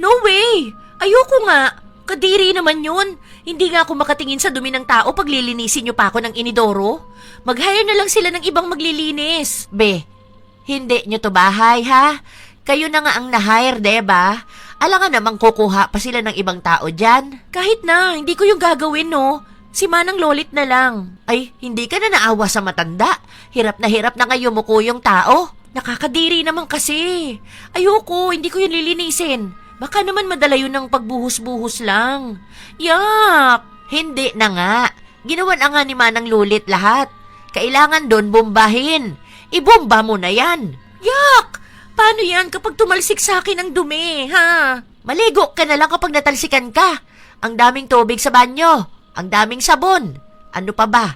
No way! Ayoko nga! Kadiri naman yun! Hindi nga ako makatingin sa dumi ng tao pag lilinisin niyo pa ako ng inidoro. Mag-hire na lang sila ng ibang maglilinis. Be, hindi niyo to bahay ha? Kayo na nga ang na-hire, diba? Alangan namang kukuha pa sila ng ibang tao dyan. Kahit na, hindi ko yung gagawin, no? Si Manang Lolit na lang. Ay, hindi ka na naawa sa matanda. Hirap na ngayon mo ko yung tao. Nakakadiri naman kasi. Ayoko, hindi ko yun lilinisin. Baka naman madala yun ng pagbuhos-buhos lang. Yak! Hindi na nga. Ginawan na nga ni Manang Lulit lahat. Kailangan doon bombahin. Ibomba mo na yan. Yak! Paano yan kapag tumalsik sa akin ang dumi, ha? Maligo ka na lang kapag natalsikan ka. Ang daming tubig sa banyo. Ang daming sabon. Ano pa ba?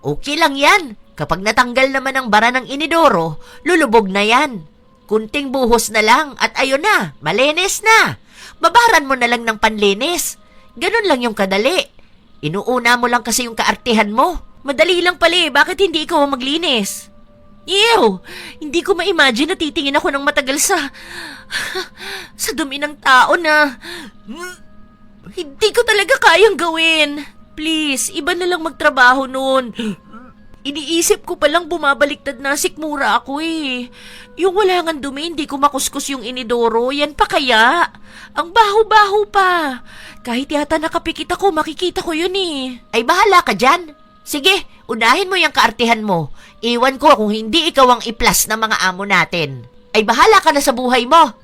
Okay lang yan. Kapag natanggal naman ang bara ng inidoro, lulubog na yan. Kunting buhos na lang at ayun na, malinis na. Babaran mo na lang ng panlinis. Ganun lang yung kadali. Inuuna mo lang kasi yung kaartihan mo. Madali lang pala bakit hindi ikaw ang maglinis? Ew! Hindi ko ma-imagine na titingin ako ng matagal sa dumi ng tao na hindi ko talaga kayang gawin. Please, iba na lang magtrabaho noon. Iniisip ko palang bumabaliktad na sikmura ako eh. Yung wala nga dumi, hindi ko makuskus yung inidoro. Yan pa kaya? Ang baho-baho pa. Kahit yata nakapikit ako, makikita ko yun eh. Ay bahala ka dyan. Sige, unahin mo yung kaartihan mo. Iwan ko kung hindi ikaw ang iplas ng mga amo natin. Ay bahala ka na sa buhay mo.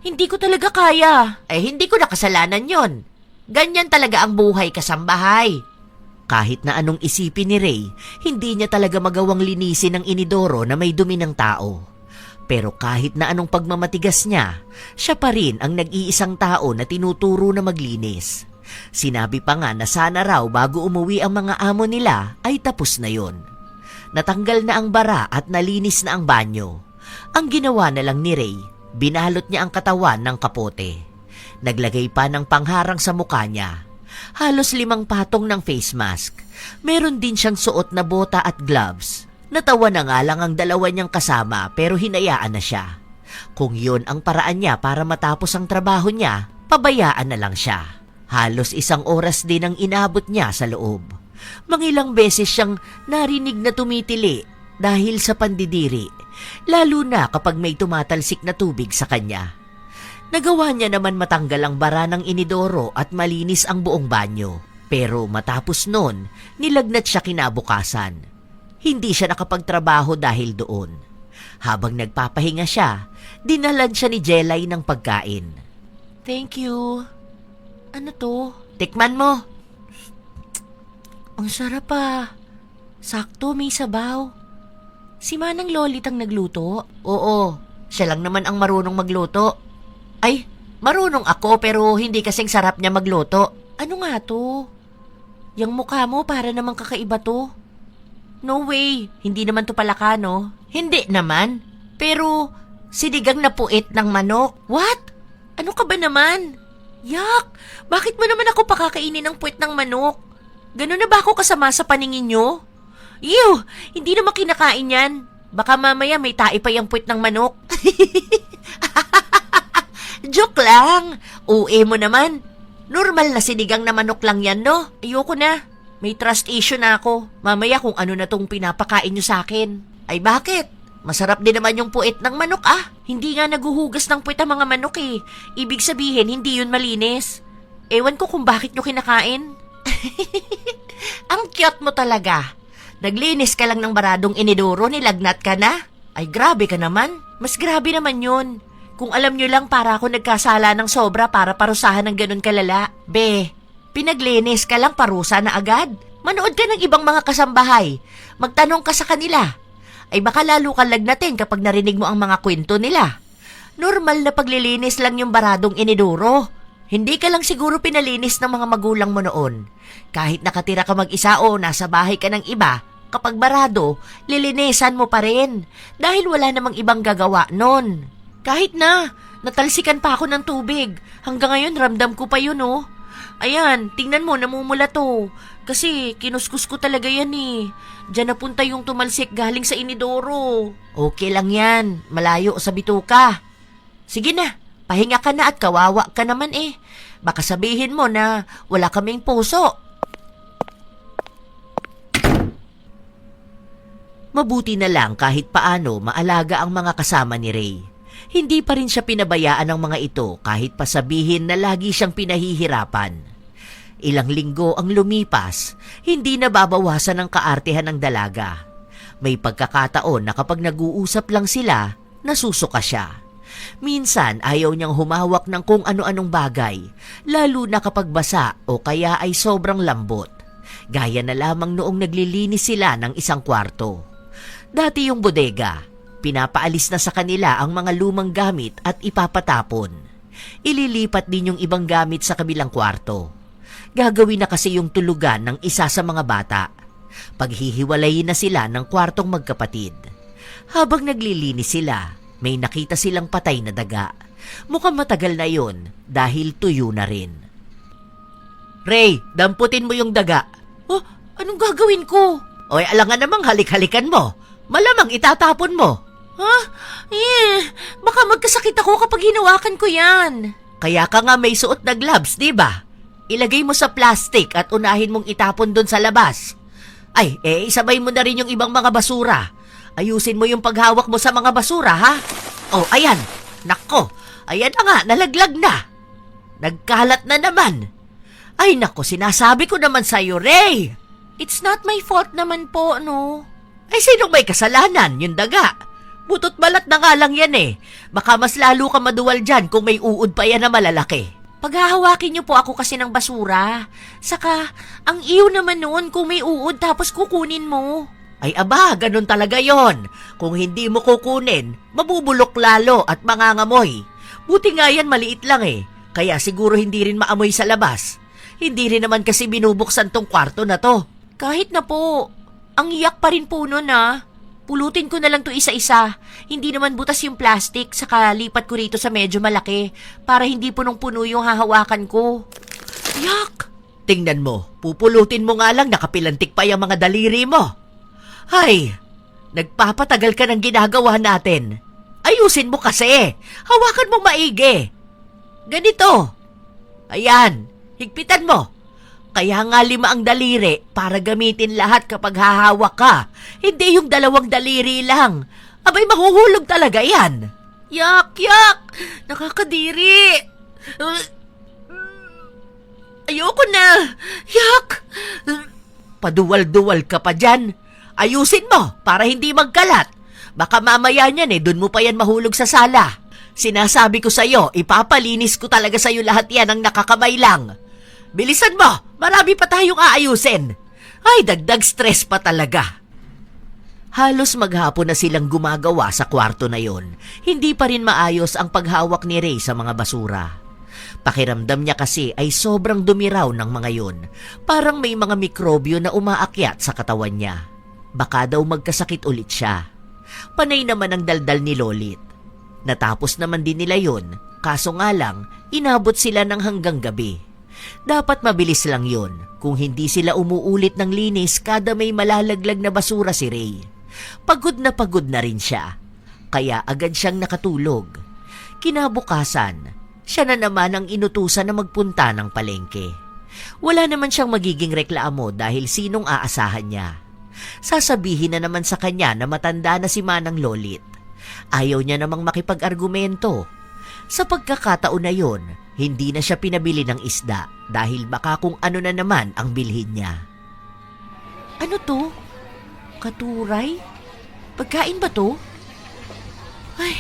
Hindi ko talaga kaya. Ay hindi ko na kasalanan yon. Ganyan talaga ang buhay kasambahay. Kahit na anong isipin ni Ray, hindi niya talaga magawang linisin ang inidoro na may dumi ng tao. Pero kahit na anong pagmamatigas niya, siya pa rin ang nag-iisang tao na tinuturo na maglinis. Sinabi pa nga na sana raw bago umuwi ang mga amo nila ay tapos na yon. Natanggal na ang bara at nalinis na ang banyo. Ang ginawa na lang ni Ray, binalot niya ang katawan ng kapote. Naglagay pa ng pangharang sa mukha niya. Halos 5 patong ng face mask. Meron din siyang suot na bota at gloves. Natawa na nga lang ang dalawa niyang kasama pero hinayaan na siya. Kung yun ang paraan niya para matapos ang trabaho niya, pabayaan na lang siya. Halos 1 oras din ang inabot niya sa loob. Mangilang beses siyang narinig na tumitili dahil sa pandidiri, lalo na kapag may tumatalsik na tubig sa kanya. Nagawa niya naman matanggal ang bara ng inidoro at malinis ang buong banyo. Pero matapos nun, nilagnat siya kinabukasan. Hindi siya nakapagtrabaho dahil doon. Habang nagpapahinga siya, dinalan siya ni Jelay ng pagkain. Thank you. Ano to? Tikman mo. Ang sarap ah. Sakto, may sabaw. Si Manang Lolit ang nagluto? Oo, siya lang naman ang marunong magluto. Ay, marunong ako pero hindi kasing sarap niya magluto. Ano nga to? Yang mukha mo para namang kakaiba to. No way, hindi naman to palaka, no? Hindi naman. Pero, sinigang na puit ng manok. What? Ano ka ba naman? Yak! Bakit mo naman ako pakakainin ng puwet ng manok? Ganun na ba ako kasama sa paningin nyo? Ew! Hindi naman kinakain yan. Baka mamaya may tae pa yung puwet ng manok. Joke lang. Uwe mo naman. Normal na sinigang na manok lang yan, no? Ayoko na. May trust issue na ako. Mamaya kung ano na tong pinapakain nyo sa akin. Ay bakit? Masarap din naman yung puwet ng manok ah. Hindi nga naguhugas ng puwet ang mga manok eh. Ibig sabihin, hindi yun malinis. Ewan ko kung bakit nyo kinakain. Ang cute mo talaga. Naglinis ka lang ng baradong inidoro, nilagnat ka na. Ay grabe ka naman. Mas grabe naman yun. Kung alam nyo lang para ako nagkasala ng sobra para parusahan ng ganun kalala. Be, pinaglinis ka lang parusa na agad. Manood ka ng ibang mga kasambahay. Magtanong ka sa kanila. Ay baka lalo kang lagnatin kapag narinig mo ang mga kwento nila. Normal na paglilinis lang yung baradong inidoro. Hindi ka lang siguro pinalinis ng mga magulang mo noon. Kahit nakatira ka mag-isa o nasa bahay ka ng iba, kapag barado, lilinisan mo pa rin. Dahil wala namang ibang gagawa nun. Kahit na, Natalsikan pa ako ng tubig. Hanggang ngayon, ramdam ko pa yun, oh. Ayan, tingnan mo, namumula to. Kasi kinuskus ko talaga yan eh. Diyan napunta yung tumalsik galing sa inidoro. Okay lang yan. Malayo sa bituka. Sige na, pahinga ka na at kawawa ka naman eh. Baka sabihin mo na wala kaming puso. Mabuti na lang kahit paano maalaga ang mga kasama ni Ray. Hindi pa rin siya pinabayaan ng mga ito kahit pa sabihin na lagi siyang pinahihirapan. Ilang linggo ang lumipas, hindi nababawasan ang kaartehan ng dalaga. May pagkakataon na kapag nag-uusap lang sila, nasusuka siya. Minsan ayaw niyang humawak ng kung ano-anong bagay, lalo na kapag basa o kaya ay sobrang lambot. Gaya na lamang noong naglilinis sila ng isang kwarto. Dati yung bodega, pinapaalis na sa kanila ang mga lumang gamit at ipapatapon. Ililipat din yung ibang gamit sa kabilang kwarto. Gagawin na kasi yung tulugan ng isa sa mga bata. Paghihiwalayin na sila ng kwartong magkapatid. Habang naglilinis sila, may nakita silang patay na daga. Mukhang matagal na yon dahil tuyo na rin. Ray, damputin mo yung daga. Oh, anong gagawin ko? Oy, alangan namang halik-halikan mo. Malamang itatapon mo. Ha? Baka magkasakit ako kapag hinawakan ko yan. Kaya ka nga may suot na gloves, di ba? Ilagay mo sa plastic at unahin mong itapon doon sa labas. Ay, isabay mo na rin yung ibang mga basura. Ayusin mo yung paghawak mo sa mga basura, ha? Oh, ayan. Nako, ayan na nga, nalaglag na. Nagkalat na naman. Ay, nako, sinasabi ko naman sa'yo, Ray. It's not my fault naman po, no? Ay, sinong may kasalanan? Yung daga. Butot balat na nga lang yan eh. Baka mas lalo ka maduwal dyan kung may uod pa yan na malalaki. Paghahawakin niyo po ako kasi ng basura. Saka, ang iyo naman noon kung may uod tapos kukunin mo. Ay aba, ganun talaga yon. Kung hindi mo kukunin, mabubulok lalo at mangangamoy. Buti nga yan maliit lang eh. Kaya siguro hindi rin maamoy sa labas. Hindi rin naman kasi binubuksan tong kwarto na to. Kahit na po, ang iyak pa rin po nun ah. Pulutin ko na lang to isa-isa. Hindi naman butas yung plastic, saka lipat ko rito sa medyo malaki para hindi punong-puno yung hahawakan ko. Yak! Tingnan mo, pupulutin mo nga lang nakapilantik pa yung mga daliri mo. Hay, nagpapatagal ka ng ginagawa natin. Ayusin mo kasi, hawakan mo maigi. Ganito. Ayan, higpitan mo. Kaya nga 5 ang daliri para gamitin lahat kapag hahawak ka. Hindi yung 2 daliri lang. Abay, mahuhulog talaga yan. Yak! Yak! Nakakadiri! Ayoko na! Yak! Paduwal-duwal ka pa dyan. Ayusin mo para hindi magkalat. Baka mamaya niyan dun mo pa yan mahulog sa sala. Sinasabi ko sa'yo, ipapalinis ko talaga sa'yo lahat yan ang nakakamay lang. Bilisan mo! Marami pa tayong aayusin. Ay, dagdag stress pa talaga. Halos maghapon na silang gumagawa sa kwarto na yon. Hindi pa rin maayos ang paghawak ni Ray sa mga basura. Pakiramdam niya kasi ay sobrang dumi raw ng mga yon. Parang may mga mikrobyo na umaakyat sa katawan niya. Baka daw magkasakit ulit siya. Panay naman ang daldal ni Lolit. Natapos naman din nila yon, kaso nga lang, inabot sila ng hanggang gabi. Dapat mabilis lang yon kung hindi sila umuulit ng linis kada may malalaglag na basura si Ray. Pagod na rin siya, kaya agad siyang nakatulog. Kinabukasan, siya na naman ang inutusan na magpunta ng palengke. Wala naman siyang magiging reklamo dahil sinong aasahan niya. Sasabihin na naman sa kanya na matanda na si Manang Lolit. Ayaw niya namang makipag-argumento. Sa pagkakataon na yon, hindi na siya pinabili ng isda dahil baka kung ano na naman ang bilhin niya. Ano to? Katuray? Pagkain ba to? Ay,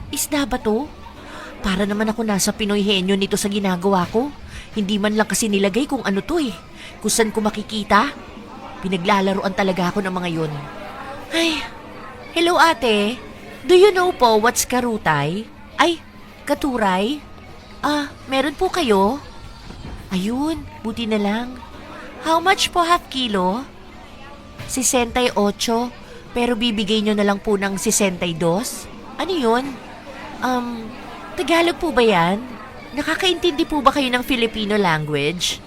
isda ba to? Para naman ako nasa Pinoy henyo nito sa ginagawa ko. Hindi man lang kasi nilagay kung ano to eh. Kung saan ko makikita. Pinaglalaroan talaga ako ng mga yun. Ay, hello ate. Do you know po what's karutay? Ay, katuray? Meron po kayo? Ayun, buti na lang. How much po half kilo? 68, pero bibigay nyo na lang po ng 62? Ano yun? Tagalog po ba yan? Nakakaintindi po ba kayo ng Filipino language?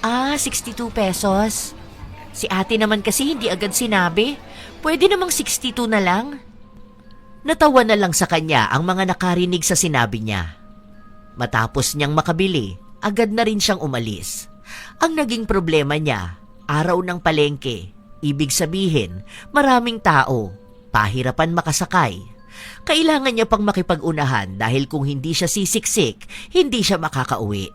62 pesos. Si ate naman kasi hindi agad sinabi. Pwede namang 62 na lang. Natawa na lang sa kanya ang mga nakarinig sa sinabi niya. Matapos niyang makabili, agad na rin siyang umalis. Ang naging problema niya, araw ng palengke. Ibig sabihin, maraming tao, pahirapan makasakay. Kailangan niya pang makipag-unahan dahil kung hindi siya sisiksik, hindi siya makakauwi.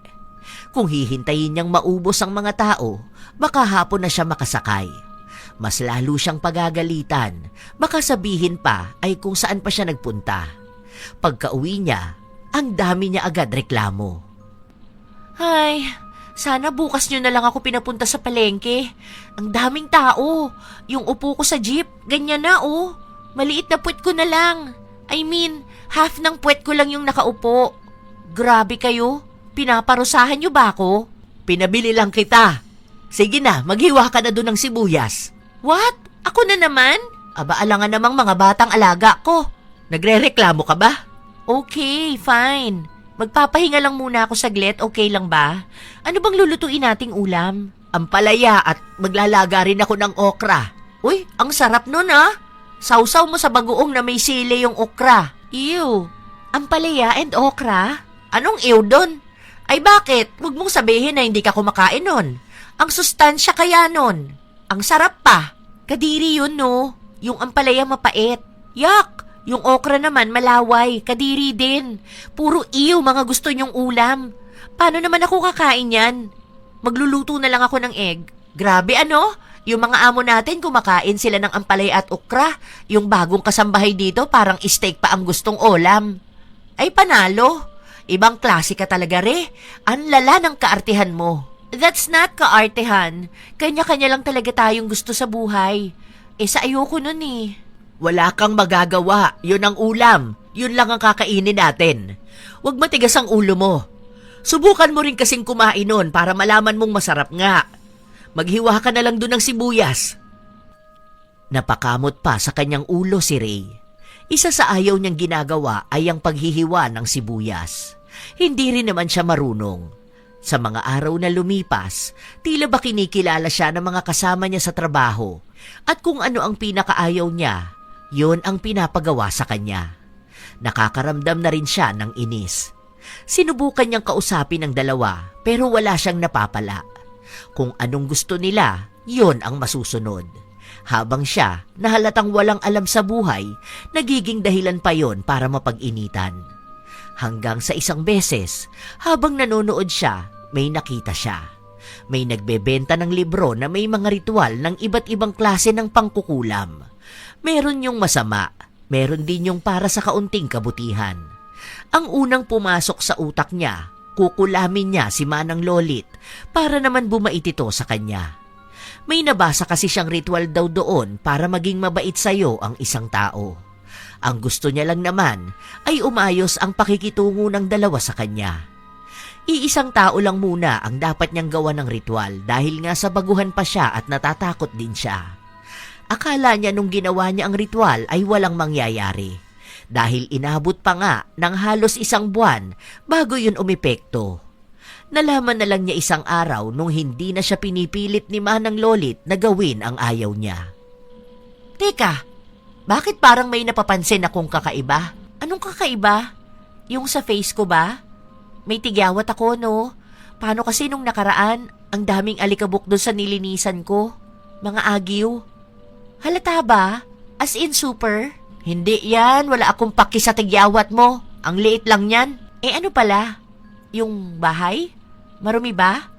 Kung hihintayin niyang maubos ang mga tao, baka hapon na siya makasakay. Mas lalo siyang pagagalitan, baka sabihin pa ay kung saan pa siya nagpunta. Pagka-uwi niya, ang dami niya agad reklamo. Ay, sana bukas nyo na lang ako pinapunta sa palengke. Ang daming tao. Yung upo ko sa jeep, ganyan na oh. Maliit na puwet ko na lang. I mean, half ng puwet ko lang yung nakaupo. Grabe kayo. Pinaparusahan nyo ba ako? Pinabili lang kita. Sige na, maghiwa ka na doon ng sibuyas. What? Ako na naman? Aba, alangan namang mga batang alaga ko. Nagrereklamo ka ba? Okay, fine. Magpapahinga lang muna ako saglit, okay lang ba? Ano bang lulutuin nating ulam? Ampalaya at maglalaga rin ako ng okra. Uy, ang sarap nun ah. Sausaw mo sa bagoong na may sili yung okra. Ew, ampalaya and okra? Anong ew dun? Ay bakit? Huwag mong sabihin na hindi ka kumakain nun. Ang sustansya kaya nun. Ang sarap pa. Kadiri yun no. Yung ampalaya mapait. Yak! Yung okra naman malaway, kadiri din. Puro ew mga gusto niyong ulam. Paano naman ako kakain yan? Magluluto na lang ako ng egg. Grabe ano? Yung mga amo natin kumakain sila ng ampalay at okra. Yung bagong kasambahay dito parang steak pa ang gustong ulam. Ay panalo. Ibang klase ka talaga re. Ang lala ng kaartehan mo. That's not kaartehan. Kanya-kanya lang talaga tayong gusto sa buhay. Sa ayoko nun eh. Wala kang magagawa. Yun ang ulam. Yun lang ang kakainin natin. Huwag matigas ang ulo mo. Subukan mo rin kasing kumain nun para malaman mong masarap nga. Maghiwa ka na lang dun ng sibuyas. Napakamot pa sa kanyang ulo si Ray. Isa sa ayaw niyang ginagawa ay ang paghihiwa ng sibuyas. Hindi rin naman siya marunong. Sa mga araw na lumipas, tila ba kinikilala siya ng mga kasama niya sa trabaho at kung ano ang pinakaayaw niya, yun ang pinapagawa sa kanya. Nakakaramdam na rin siya ng inis. Sinubukan niyang kausapin ang dalawa pero wala siyang napapala. Kung anong gusto nila, yun ang masusunod. Habang siya, nahalatang walang alam sa buhay, nagiging dahilan pa yon para mapag-initan. Hanggang sa isang beses, habang nanonood siya, may nakita siya. May nagbebenta ng libro na may mga ritual ng iba't ibang klase ng pangkukulam. Meron yung masama, meron din yung para sa kaunting kabutihan. Ang unang pumasok sa utak niya, kukulamin niya si Manang Lolit para naman bumait ito sa kanya. May nabasa kasi siyang ritual daw doon para maging mabait sa'yo ang isang tao. Ang gusto niya lang naman ay umayos ang pakikitungo ng dalawa sa kanya. Iisang tao lang muna ang dapat niyang gawa ng ritual dahil nga sa baguhan pa siya at natatakot din siya. Akala niya nung ginawa niya ang ritual ay walang mangyayari dahil inabot pa nga ng halos 1 buwan bago yun umepekto. Nalaman na lang niya isang araw nung hindi na siya pinipilit ni Manang Lolit na gawin ang ayaw niya. Teka, bakit parang may napapansin akong kakaiba? Anong kakaiba? Yung sa face ko ba? May tigyawat ako, no? Paano kasi nung nakaraan, ang daming alikabok doon sa nilinisan ko? Mga agiw. Halata ba? As in super? Hindi yan, wala akong paki sa tigyawat mo. Ang liit lang yan. Ano pala? Yung bahay? Marumi ba?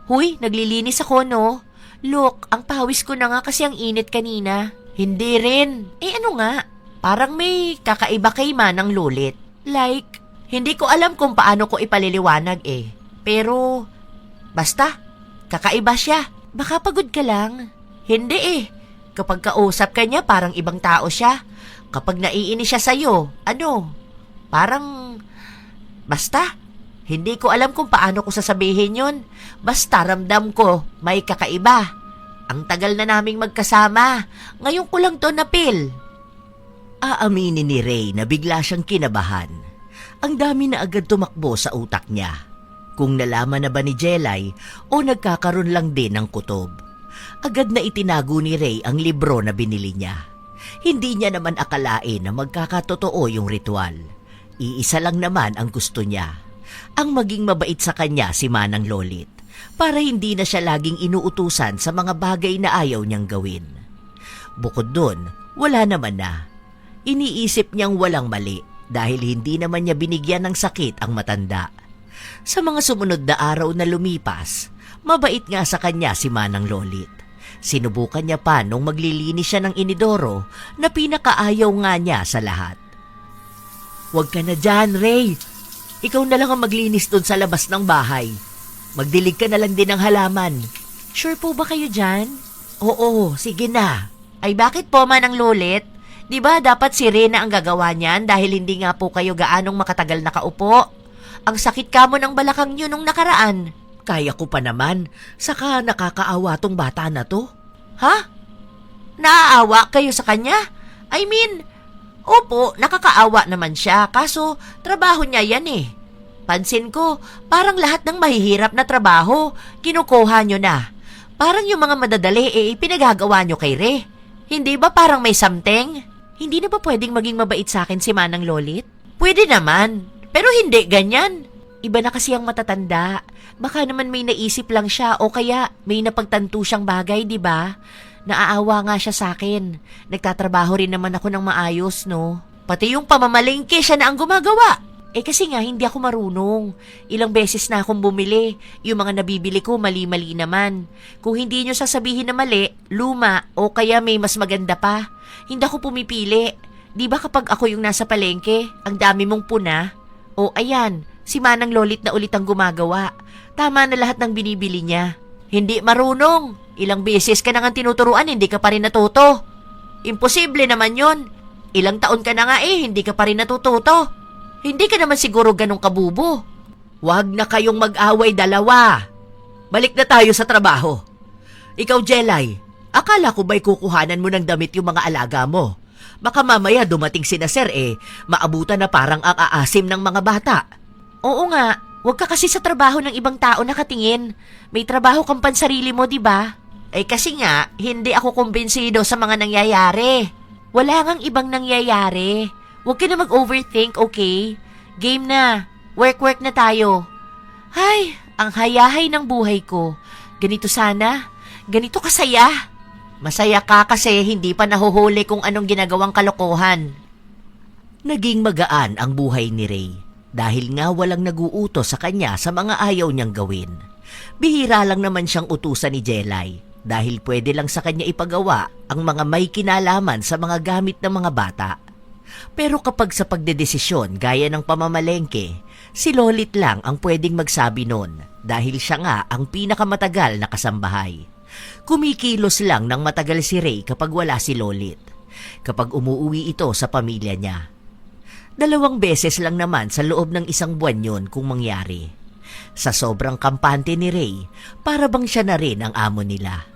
Huy, naglilinis ako, no? Look, ang pawis ko na nga kasi ang init kanina. Hindi rin. Ano nga? Parang may kakaiba kay Manang Lolit. Like, hindi ko alam kung paano ko ipaliliwanag Pero, basta, kakaiba siya. Baka pagod ka lang. Hindi Kapag kausap ka niya, parang ibang tao siya. Kapag naiinis siya sa'yo, parang, basta, hindi ko alam kung paano ko sasabihin yun. Basta ramdam ko, may kakaiba. Ang tagal na naming magkasama. Ngayon ko lang to napil. Aaminin ni Ray na bigla siyang kinabahan. Ang dami na agad tumakbo sa utak niya. Kung nalaman na ba ni Jelay o nagkakaroon lang din ng kutob. Agad na itinago ni Ray ang libro na binili niya. Hindi niya naman akalain na magkakatotoo yung ritual. Iisa lang naman ang gusto niya. Ang maging mabait sa kanya si Manang Lolit para hindi na siya laging inuutusan sa mga bagay na ayaw niyang gawin. Bukod dun, wala naman na. Iniisip niyang walang mali dahil hindi naman niya binigyan ng sakit ang matanda. Sa mga sumunod na araw na lumipas, mabait nga sa kanya si Manang Lolit. Sinubukan niya pa nung maglilinis siya ng inidoro na pinakaayaw nga niya sa lahat. "Huwag ka na dyan, Ray. Ikaw na lang ang maglinis doon sa labas ng bahay. Magdilig ka na lang din ng halaman." Sure po ba kayo dyan? "Oo, sige na." Ay bakit po, Manang Lolit? Di ba dapat si Rena ang gagawa niyan dahil hindi nga po kayo gaanong makatagal nakaupo? Ang sakit kamo ng balakang niyo nung nakaraan. "Kaya ko pa naman, saka nakakaawa tong bata na to." Ha? Naaawa kayo sa kanya? I mean, opo, nakakaawa naman siya, kaso trabaho niya yan eh. Pansin ko, parang lahat ng mahihirap na trabaho, kinukuha nyo na. Parang yung mga madadali pinagagawa nyo kay Re. Hindi ba parang may something? Hindi na ba pwedeng maging mabait sa akin si Manang Lolit? Pwede naman, pero hindi ganyan. Iba na kasi ang matatanda. Baka naman may naisip lang siya o kaya may napagtanto siyang bagay, di ba? Naaawa nga siya sa akin. Nagtatrabaho rin naman ako ng maayos, no? Pati yung pamamalengke siya na ang gumagawa. Kasi nga hindi ako marunong. Ilang beses na akong bumili. Yung mga nabibili ko mali-mali naman. Kung hindi nyo sasabihin na mali, luma o kaya may mas maganda pa. Hindi ako pumipili. Di ba kapag ako yung nasa palengke, ang dami mong puna? O ayan, si Manang Lolit na ulit ang gumagawa. Tama na lahat ng binibili niya. Hindi marunong. Ilang beses ka na nga tinuturuan, hindi ka pa rin natuto. Imposible naman yon. Ilang taon ka na nga hindi ka pa rin natututo. Hindi ka naman siguro ganong kabubo. "Huwag na kayong mag-away dalawa. Balik na tayo sa trabaho. Ikaw, Jelay, akala ko ba'y kukuhanan mo ng damit yung mga alaga mo? Baka mamaya dumating si Nasir maabutan na parang ang aasim ng mga bata." Oo nga, huwag ka kasi sa trabaho ng ibang tao nakatingin. May trabaho kang pansarili mo, di ba? Kasi nga, hindi ako kumbinsido sa mga nangyayari. Wala ngang ibang nangyayari. Huwag ka na mag-overthink, okay? Game na. Work na tayo. Ay, ang hayahay ng buhay ko. Ganito sana. Ganito kasaya. Masaya ka kasi hindi pa nahuhuli kung anong ginagawang kalokohan. Naging magaan ang buhay ni Ray dahil nga walang naguutos sa kanya sa mga ayaw niyang gawin. Bihira lang naman siyang utusan ni Jelay dahil pwede lang sa kanya ipagawa ang mga may kinalaman sa mga gamit ng mga bata. Pero kapag sa pagdedesisyon gaya ng pamamalengke, si Lolit lang ang pwedeng magsabi nun dahil siya nga ang pinakamatagal na kasambahay. Kumikilos lang ng matagal si Ray kapag wala si Lolit, kapag umuwi ito sa pamilya niya. 2 beses lang naman sa loob ng 1 buwan yun kung mangyari. Sa sobrang kampante ni Ray, para bang siya na rin ang amo nila.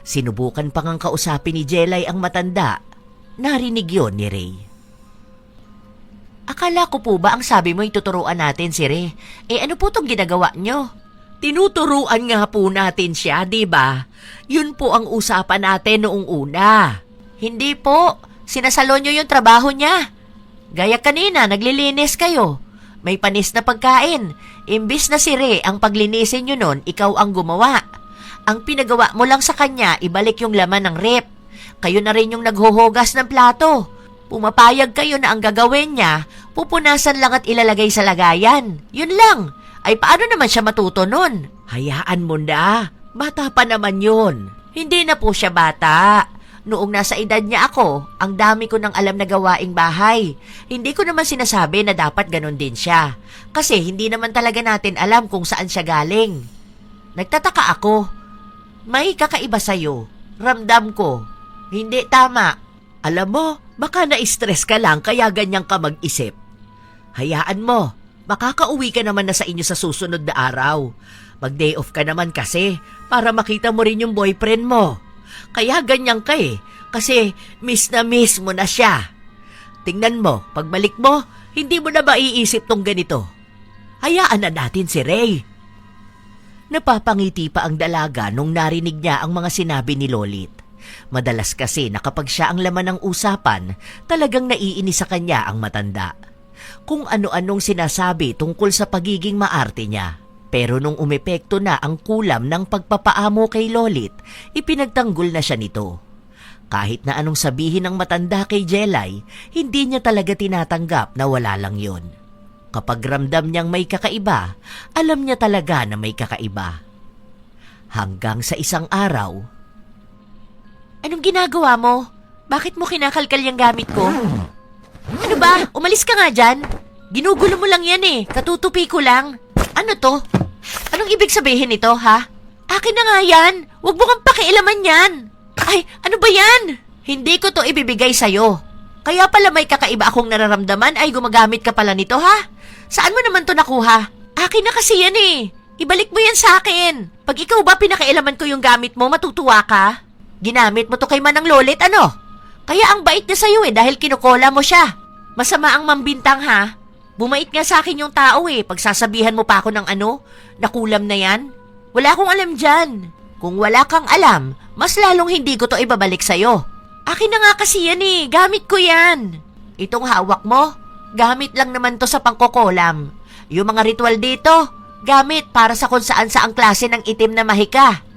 Sinubukan pang ang kausapin ni Jelay ang matanda. Narinig yon ni Ray. Akala ko po ba ang sabi mo ituturuan natin si Re? Ano po tong ginagawa nyo? Tinuturuan nga po natin siya, di ba? Yun po ang usapan natin noong una. Hindi po. Sinasalo nyo yung trabaho niya. Gaya kanina, naglilinis kayo. May panis na pagkain. Imbis na si Re ang paglinisin nyo nun, ikaw ang gumawa. Ang pinagawa mo lang sa kanya, ibalik yung laman ng rep. Kayo na rin yung naghuhugas ng plato. Pumapayag kayo na ang gagawin niya, pupunasan lang at ilalagay sa lagayan. Yun lang. Ay paano naman siya matuto nun? Hayaan mo na. Bata pa naman yun. Hindi na po siya bata. Noong nasa edad niya ako, ang dami ko nang alam na gawaing bahay. Hindi ko naman sinasabi na dapat ganun din siya. Kasi hindi naman talaga natin alam kung saan siya galing. Nagtataka ako. May kakaiba sa'yo. Ramdam ko. Hindi tama. Alam mo, baka na-stress ka lang kaya ganyan ka mag-isip. Hayaan mo, makakauwi ka naman na sa inyo sa susunod na araw. Mag-day off ka naman kasi para makita mo rin yung boyfriend mo. Kaya ganyan ka kasi miss na miss mo na siya. Tingnan mo, pagbalik mo, Hindi mo na maiisip tong ganito. Hayaan na natin si Ray. Napapangiti pa ang dalaga nung narinig niya ang mga sinabi ni Lolit. Madalas kasi na kapag siya ang laman ng usapan, talagang naiinis sa kanya ang matanda. Kung ano-anong sinasabi tungkol sa pagiging maarte niya. Pero nung umepekto na ang kulam ng pagpapaamo kay Lolit, ipinagtanggol na siya nito. Kahit na anong sabihin ng matanda kay Jelay, hindi niya talaga tinatanggap na wala lang yon. Kapag ramdam niyang may kakaiba, alam niya talaga na may kakaiba. Hanggang sa isang araw, Anong ginagawa mo? Bakit mo kinakalkal yung gamit ko? Ano ba? Umalis ka nga dyan. Ginugulo mo lang yan eh. Katutupi ko lang. Ano to? Anong ibig sabihin nito, ha? Akin na nga yan. Huwag mo kang pakialaman yan. Ay, ano ba yan? Hindi ko to ibibigay sa'yo. Kaya pala may kakaiba akong nararamdaman ay gumagamit ka pala nito, ha? Saan mo naman to nakuha? Akin na kasi yan eh. Ibalik mo yan sa akin. Pag ikaw ba pinakailaman ko yung gamit mo, matutuwa ka? Ginamit mo to kay Manang Lolit, ano? Kaya ang bait niya sa'yo eh dahil kinukola mo siya. Masama ang mambintang, ha? Bumait nga sa akin yung tao eh. Pagsasabihan mo pa ako ng ano, nakulam na yan. Wala akong alam dyan. Kung wala kang alam, mas lalong hindi ko to ibabalik sa'yo. Akin na nga kasi yan eh. Gamit ko yan. Itong hawak mo, gamit lang naman to sa pangkokolam. Yung mga ritual dito, gamit para sa kung saan saang klase ng itim na mahika.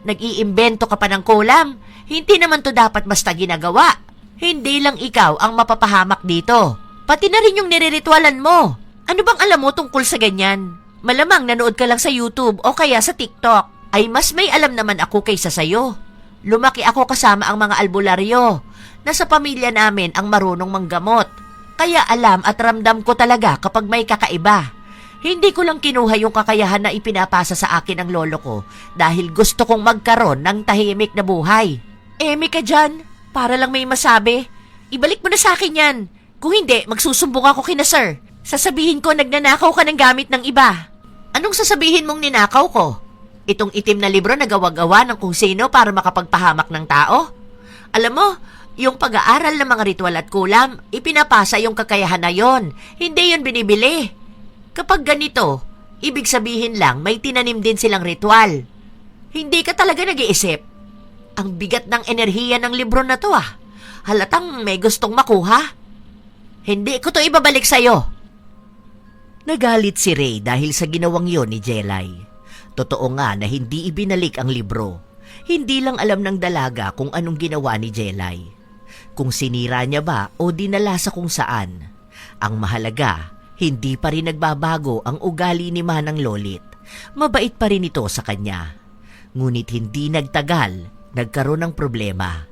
Nag-iimbento ka pa ng kolam, hindi naman to dapat basta ginagawa. Hindi lang ikaw ang mapapahamak dito. Pati na rin yung nireritualan mo. Ano bang alam mo tungkol sa ganyan? Malamang nanood ka lang sa YouTube o kaya sa TikTok. Ay mas may alam naman ako kaysa sayo. Lumaki ako kasama ang mga albularyo. Nasa pamilya namin ang marunong manggamot. Kaya alam at ramdam ko talaga kapag may kakaiba. Hindi ko lang kinuha yung kakayahan na ipinapasa sa akin ng lolo ko dahil gusto kong magkaroon ng tahimik na buhay. Eme ka dyan, para lang may masabi. Ibalik mo na sa akin yan. Kung hindi, magsusumbong ako kina sir. Sasabihin ko nagnanakaw ka ng gamit ng iba. Anong sasabihin mong ninakaw ko? Itong itim na libro na gawa-gawa ng kung sino para makapagpahamak ng tao? Alam mo, yung pag-aaral ng mga ritual at kulam, ipinapasa yung kakayahan na yon. Hindi yon binibili. Kapag ganito, ibig sabihin lang may tinanim din silang ritual. Hindi ka talaga nag-iisip. Ang bigat ng enerhiya ng libro na to ah. Halatang may gustong makuha. Hindi ko to ibabalik sa'yo. Nagalit si Ray dahil sa ginawang yon ni Jelay. Totoo nga na hindi ibinalik ang libro. Hindi lang alam ng dalaga kung anong ginawa ni Jelay. Kung sinira niya ba o dinala sa kung saan. Ang mahalaga, hindi pa rin nagbabago ang ugali ni Manang Lolit. Mabait pa rin ito sa kanya. Ngunit hindi nagtagal, nagkaroon ng problema.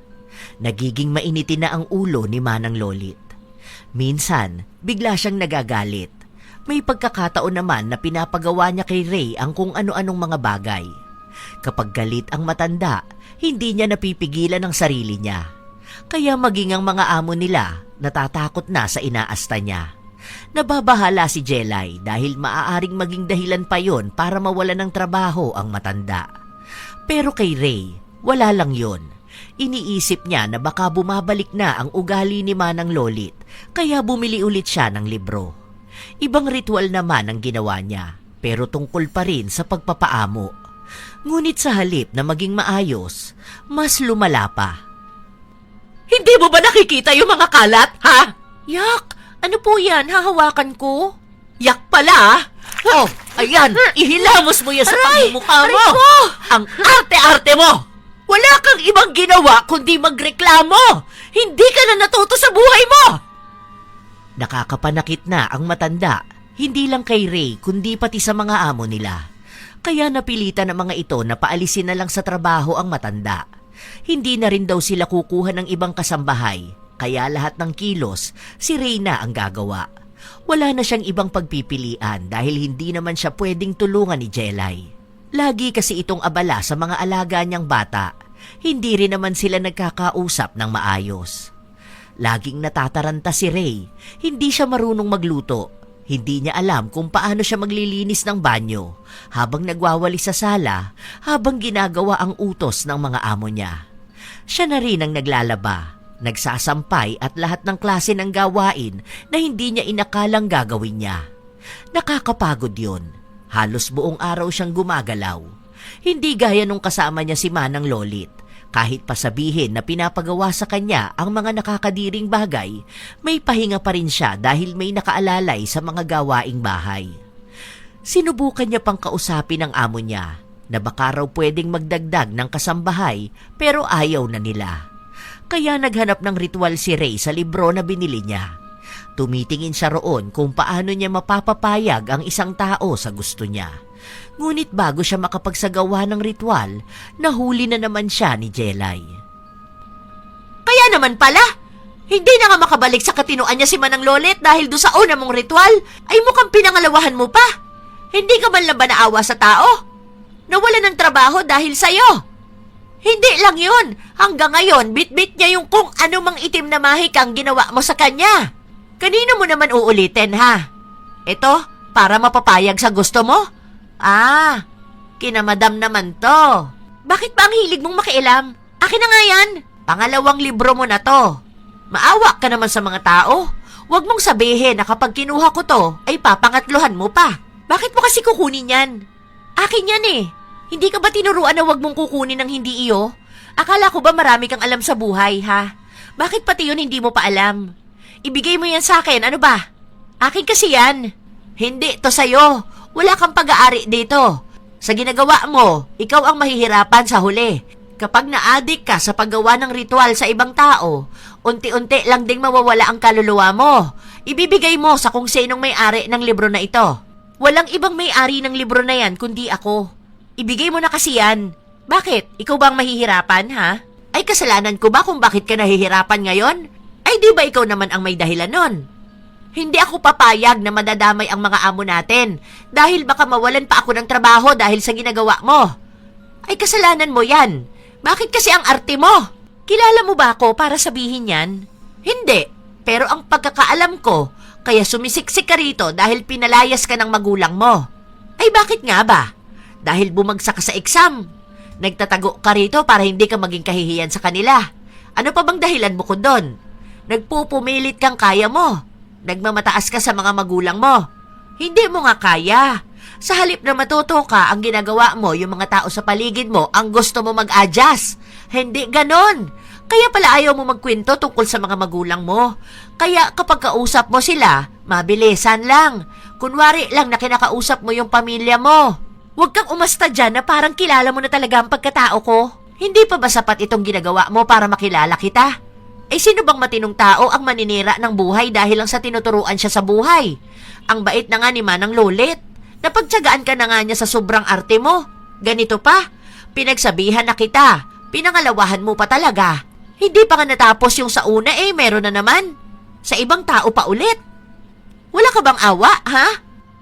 Nagiging mainitin na ang ulo ni Manang Lolit. Minsan, bigla siyang nagagalit. May pagkakataon naman na pinapagawa niya kay Ray ang kung ano-anong mga bagay. Kapag galit ang matanda, hindi niya napipigilan ang sarili niya. Kaya maging ang mga amo nila, natatakot na sa inaasta niya. Nababahala si Jelay dahil maaaring maging dahilan pa yon para mawala ng trabaho ang matanda. Pero kay Ray, wala lang yon. Iniisip niya na baka bumabalik na ang ugali ni Manang Lolit, kaya bumili ulit siya ng libro. Ibang ritual naman ang ginawa niya, pero tungkol pa rin sa pagpapaamo. Ngunit sa halip na maging maayos, mas lumala pa. Hindi mo ba nakikita yung mga kalat, ha? Yak! Ano po yan? Hahawakan ko? Yak pala! Oh, ayan! Ihilamos mo yan sa pagmumukha mo! Aray ko! Ang arte-arte mo! Wala kang ibang ginawa kundi magreklamo! Hindi ka na natuto sa buhay mo! Nakakapanakit na ang matanda, hindi lang kay Ray kundi pati sa mga amo nila. Kaya napilitan ng mga ito na paalisin na lang sa trabaho ang matanda. Hindi na rin daw sila kukuha ng ibang kasambahay, kaya lahat ng kilos si Ray na ang gagawa. Wala na siyang ibang pagpipilian dahil hindi naman siya pwedeng tulungan ni Jelay. Lagi kasi itong abala sa mga alaga niyang bata. Hindi rin naman sila nagkakausap ng maayos. Laging natataranta si Ray. Hindi siya marunong magluto. Hindi niya alam kung paano siya maglilinis ng banyo habang nagwawali sa sala habang ginagawa ang utos ng mga amo niya. Siya na rin ang naglalaba, nagsasampay at lahat ng klase ng gawain na hindi niya inakalang gagawin niya. Nakakapagod yun. Halos buong araw siyang gumagalaw. Hindi gaya nung kasama niya si Manang Lolit. Kahit pasabihin na pinapagawa sa kanya ang mga nakakadiring bagay, may pahinga pa rin siya dahil may nakaalalay sa mga gawaing bahay. Sinubukan niya pang kausapin ang amo niya na baka raw pwedeng magdagdag ng kasambahay pero ayaw na nila. Kaya naghanap ng ritual si Ray sa libro na binili niya. Tumitingin siya roon kung paano niya mapapapayag ang isang tao sa gusto niya. Ngunit bago siya makapagsagawa ng ritual, nahuli na naman siya ni Jelay. Kaya naman pala, hindi na nga makabalik sa katinuan niya si Manang Lolit dahil do sa una mong ritual ay mukhang pinangalawahan mo pa. Hindi ka man lang ba naawa sa tao? Nawala ng trabaho dahil sa'yo. Hindi lang yun. Hanggang ngayon, bit-bit niya yung kung ano mang itim na mahik ang ginawa mo sa kanya. Kanino mo naman uulitin, ha? Ito, para mapapayag sa gusto mo? Kinamadam naman to. Bakit ba ang hilig mong makialam? Akin na nga yan. Pangalawang libro mo na to. Maawa ka naman sa mga tao. Huwag mong sabihin na kapag kinuha ko to, ay papangatluhan mo pa. Bakit mo kasi kukunin yan? Akin yan eh. Hindi ka ba tinuruan na huwag mong kukunin ng hindi iyo? Akala ko ba marami kang alam sa buhay, ha? Bakit pati yun hindi mo pa alam? Ibigay mo yan sa akin, ano ba? Akin kasi yan. Hindi, to sa'yo. Wala kang pag-aari dito. Sa ginagawa mo, ikaw ang mahihirapan sa huli. Kapag na-addict ka sa paggawa ng ritual sa ibang tao, unti-unti lang ding mawawala ang kaluluwa mo. Ibibigay mo sa kung sinong may-ari ng libro na ito. Walang ibang may-ari ng libro na yan kundi ako. Ibigay mo na kasi yan. Bakit? Ikaw bang mahihirapan, ha? Ay kasalanan ko ba kung bakit ka nahihirapan ngayon? Ay di ba ikaw naman ang may dahilan nun? Hindi ako papayag na madadamay ang mga amo natin dahil baka mawalan pa ako ng trabaho dahil sa ginagawa mo. Ay kasalanan mo yan. Bakit kasi ang arte mo? Kilala mo ba ako para sabihin yan? Hindi. Pero ang pagkakaalam ko, kaya sumisiksik ka rito dahil pinalayas ka ng magulang mo. Ay bakit nga ba? Dahil bumagsak ka sa exam. Nagtatago ka rito para hindi ka maging kahihiyan sa kanila. Ano pa bang dahilan mo ko doon? Nagpupumilit kang kaya mo. Nagmamataas ka sa mga magulang mo. Hindi mo nga kaya. Sa halip na matuto ka, ang ginagawa mo, yung mga tao sa paligid mo, ang gusto mo mag-adjust. Hindi ganon. Kaya pala ayaw mo magkwento tungkol sa mga magulang mo. Kaya kapag kausap mo sila, mabilisan lang. Kunwari lang na kinakausap mo yung pamilya mo. Huwag kang umasta dyan na parang kilala mo na talaga ang pagkatao ko. Hindi pa ba sapat itong ginagawa mo para makilala kita? Eh sino bang matinong tao ang maninira ng buhay dahil lang sa tinuturuan siya sa buhay? Ang bait na nga ni Manang Lolit. Napagtyagaan ka na nga niya sa sobrang arte mo. Ganito pa, pinagsabihan na kita. Pinangalawahan mo pa talaga. Hindi pa nga natapos yung sa una meron na naman. Sa ibang tao pa ulit. Wala ka bang awa, ha?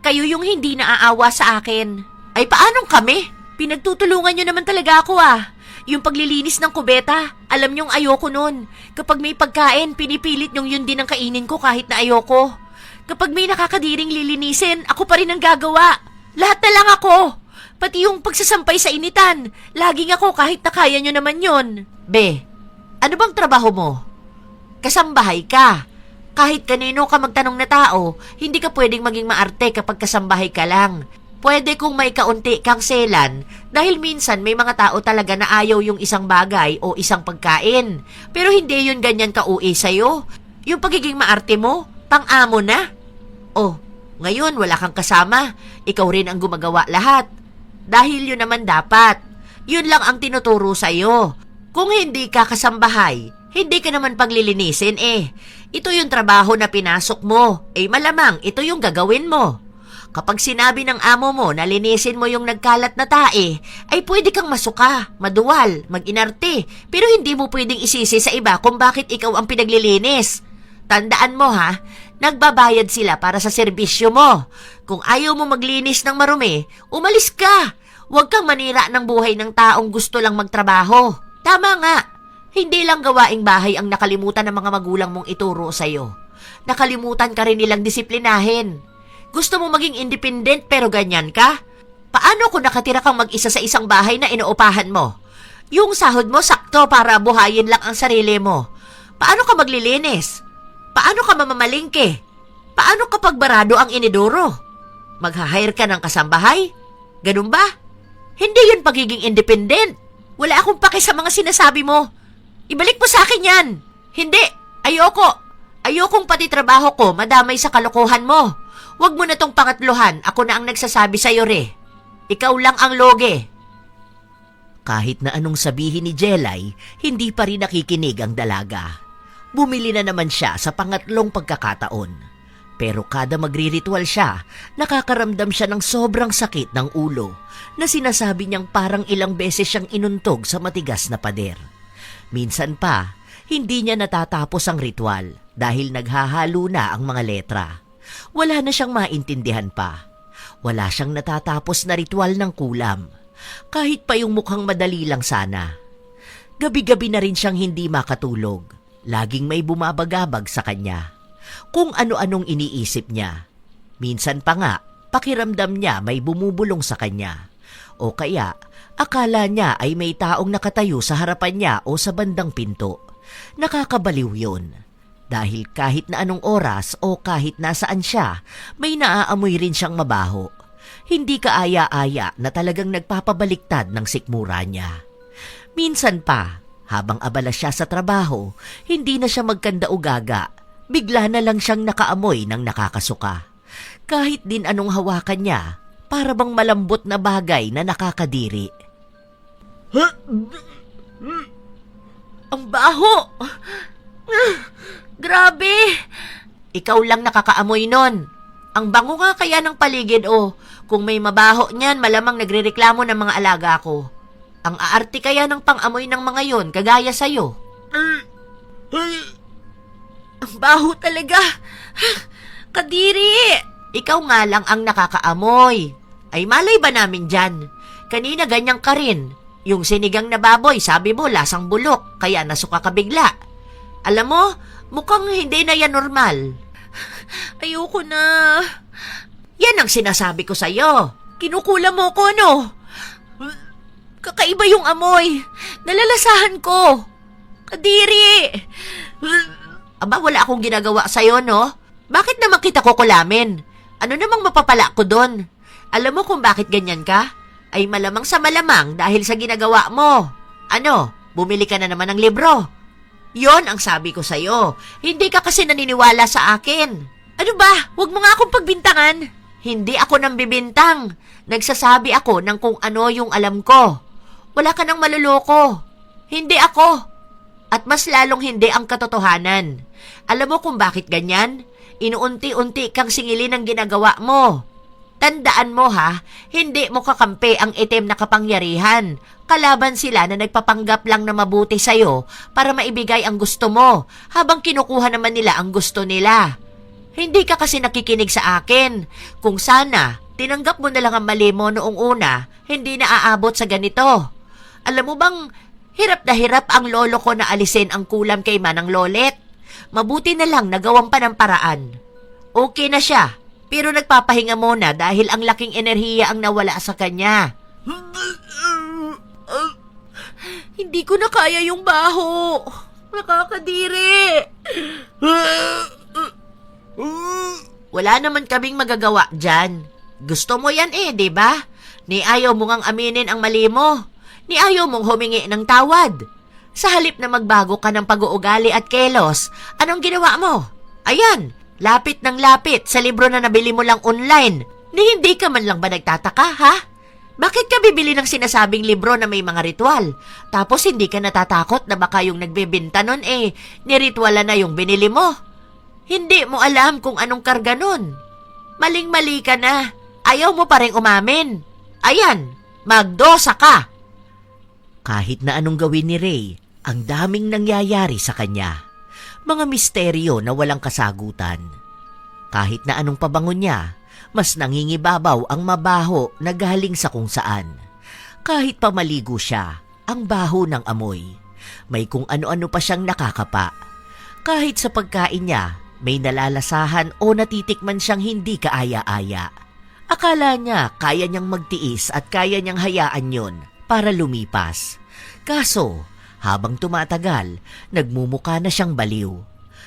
Kayo yung hindi naaawa sa akin. Ay paanong kami? Pinagtutulungan nyo naman talaga ako Yung paglilinis ng kubeta, alam nyong ayoko nun. Kapag may pagkain, pinipilit nyong yun din ang kainin ko kahit na ayoko. Kapag may nakakadiring lilinisin, ako pa rin ang gagawa. Lahat na lang ako. Pati yung pagsasampay sa initan, laging ako kahit na kaya nyo naman yun. Be, ano bang trabaho mo? Kasambahay ka. Kahit kanino ka magtanong na tao, hindi ka pwedeng maging maarte kapag kasambahay ka lang. Pwede kung may kaunti kang selan dahil minsan may mga tao talaga na ayaw yung isang bagay o isang pagkain. Pero hindi yun ganyan ka-uwi sa'yo. Yung pagiging maarte mo, pang-amo na. Oh, ngayon wala kang kasama. Ikaw rin ang gumagawa lahat. Dahil yun naman dapat. Yun lang ang tinuturo sa'yo. Kung hindi ka kasambahay, hindi ka naman paglilinisin Ito yung trabaho na pinasok mo. Malamang ito yung gagawin mo. Kapag sinabi ng amo mo na linisin mo yung nagkalat na tae, ay pwede kang masuka, maduwal, mag-inarte, pero hindi mo pwedeng isisi sa iba kung bakit ikaw ang pinaglilinis. Tandaan mo nagbabayad sila para sa serbisyo mo. Kung ayaw mo maglinis ng marumi, umalis ka. Huwag kang manira ng buhay ng taong gusto lang magtrabaho. Tama nga, hindi lang gawaing bahay ang nakalimutan ng mga magulang mong ituro sa'yo. Nakalimutan ka rin nilang disiplinahin. Gusto mo maging independent pero ganyan ka? Paano kung nakatira kang mag-isa sa isang bahay na inuupahan mo? Yung sahod mo sakto para buhayin lang ang sarili mo. Paano ka maglilinis? Paano ka mamamalingke? Paano kapag barado ang inidoro? Magha-hire ka ng kasambahay? Ganun ba? Hindi yun pagiging independent. Wala akong pake sa mga sinasabi mo. Ibalik mo sa akin yan. Hindi. Ayoko. Ayokong pati trabaho ko madamay sa kalokohan mo. Huwag mo na tong pangatluhan. Ako na ang nagsasabi sa'yo, Re. Ikaw lang ang loge. Kahit na anong sabihin ni Jelay, hindi pa rin nakikinig ang dalaga. Bumili na naman siya sa pangatlong pagkakataon. Pero kada magriritual siya, nakakaramdam siya ng sobrang sakit ng ulo na sinasabi niyang parang ilang beses siyang inuntog sa matigas na pader. Minsan pa, hindi niya natatapos ang ritual dahil naghahalo na ang mga letra. Wala na siyang maintindihan pa. Wala siyang natatapos na ritual ng kulam. Kahit pa yung mukhang madali lang sana. Gabi-gabi na rin siyang hindi makatulog. Laging may bumabagabag sa kanya. Kung ano-anong iniisip niya. Minsan pa nga, pakiramdam niya may bumubulong sa kanya. O kaya, akala niya ay may taong nakatayo sa harapan niya o sa bandang pinto. Nakakabaliw yun. Dahil kahit na anong oras o kahit nasaan siya, may naaamoy rin siyang mabaho. Hindi kaaya-aya na talagang nagpapabaliktad ng sikmura niya. Minsan pa, habang abala siya sa trabaho, hindi na siya magkanda-ugaga. Bigla na lang siyang nakaamoy ng nakakasuka. Kahit din anong hawakan niya, para bang malambot na bagay na nakakadiri. Ang baho! Grabe! Ikaw lang nakakaamoy nun. Ang bango nga kaya ng paligid o. Kung may mabaho niyan, malamang nagrereklamo ng mga alaga ko. Ang aarte kaya ng pang-amoy ng mga yon, kagaya sa'yo. Ang baho talaga. Kadiri! Ikaw nga lang ang nakakaamoy. Ay malay ba namin dyan? Kanina ganyan ka rin. Yung sinigang na baboy, sabi mo, lasang bulok, kaya nasuka ka bigla. Alam mo, mukhang hindi na yan normal. Ayoko na. Yan ang sinasabi ko sa'yo. Kinukula mo ko, no? Kakaiba yung amoy. Nalalasahan ko. Kadiri! Aba, wala akong ginagawa sa'yo, no? Bakit naman kita kukulamin? Ano namang mapapala ko doon? Alam mo kung bakit ganyan ka? Ay malamang sa malamang dahil sa ginagawa mo. Ano, bumili ka na naman ng libro. Yon ang sabi ko sa'yo. Hindi ka kasi naniniwala sa akin. Ano ba? Huwag mo nga akong pagbintangan. Hindi ako nang bibintang. Nagsasabi ako ng kung ano yung alam ko. Wala ka nang maluloko. Hindi ako. At mas lalong hindi ang katotohanan. Alam mo kung bakit ganyan? Inuunti-unti kang singilin ang ginagawa mo. Tandaan mo ha, hindi mo kakampi ang itim na kapangyarihan. Kalaban sila na nagpapanggap lang na mabuti sa'yo para maibigay ang gusto mo, habang kinukuha naman nila ang gusto nila. Hindi ka kasi nakikinig sa akin. Kung sana, tinanggap mo na lang ang mali mo noong una, hindi na aabot sa ganito. Alam mo bang, hirap na hirap ang lolo ko na alisin ang kulam kay Manang Lolet. Mabuti na lang nagawang pa ng paraan. Okay na siya, pero nagpapahinga muna dahil ang laking enerhiya ang nawala sa kanya. Hindi ko na kaya yung baho. Nakakadiri. Wala naman kaming magagawa dyan. Gusto mo yan di ba? Ni ayaw mo ngang aminin ang mali mo. Ni ayaw mong humingi ng tawad. Sa halip na magbago ka ng pag-uugali at kelos, anong ginawa mo? Ayan, lapit ng lapit sa libro na nabili mo lang online. Ni hindi ka man lang ba nagtataka, ha? Bakit ka bibili ng sinasabing libro na may mga ritual? Tapos hindi ka natatakot na baka yung nagbebenta nun nirituala na yung binili mo? Hindi mo alam kung anong karga nun. Maling-mali ka na. Ayaw mo pa rin umamin. Ayan, magdosa ka. Kahit na anong gawin ni Ray, ang daming nangyayari sa kanya. Mga misteryo na walang kasagutan. Kahit na anong pabangon niya, mas nangingibabaw ang mabaho na galing sa kung saan. Kahit pa maligo siya, ang baho ng amoy. May kung ano-ano pa siyang nakakapa. Kahit sa pagkain niya, may nalalasahan o natitikman siyang hindi kaaya-aya. Akala niya kaya niyang magtiis at kaya niyang hayaan yon para lumipas. Kaso, Habang tumatagal, nagmumuka na siyang baliw.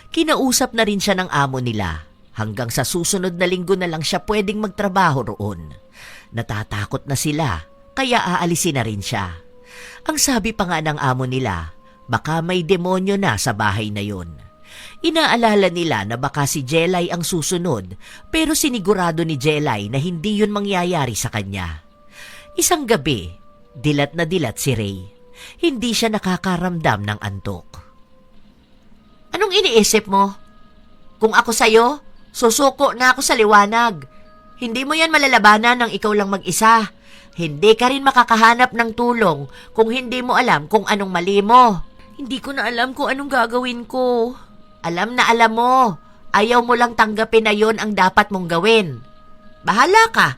Kinausap na rin siya ng amo nila. Hanggang sa susunod na linggo na lang siya pwedeng magtrabaho roon. Natatakot na sila, kaya aalisin na rin siya. Ang sabi pa nga ng amo nila, baka may demonyo na sa bahay na yon. Inaalala nila na baka si Jelay ang susunod, pero sinigurado ni Jelay na hindi yun mangyayari sa kanya. Isang gabi, dilat na dilat si Ray. Hindi siya nakakaramdam ng antok. Anong iniisip mo? Kung ako sa'yo, susuko na ako sa liwanag. Hindi mo yan malalabanan ng ikaw lang mag-isa. Hindi ka rin makakahanap ng tulong kung hindi mo alam kung anong mali mo. Hindi ko na alam kung anong gagawin ko. Alam na alam mo. Ayaw mo lang tanggapin na yon ang dapat mong gawin. Bahala ka.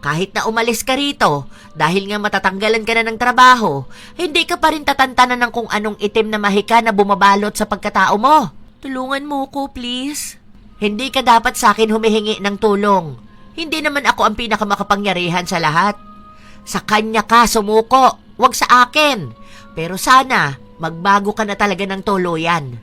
Kahit na umalis ka rito, dahil nga matatanggalan ka na ng trabaho, hindi ka pa rin tatantanan ng kung anong itim na mahika na bumabalot sa pagkatao mo. Tulungan mo ko, please. Hindi ka dapat sa akin humihingi ng tulong. Hindi naman ako ang pinakamakapangyarihan sa lahat. Sa kanya ka sumuko, wag sa akin. Pero sana, magbago ka na talaga ng tuluyan.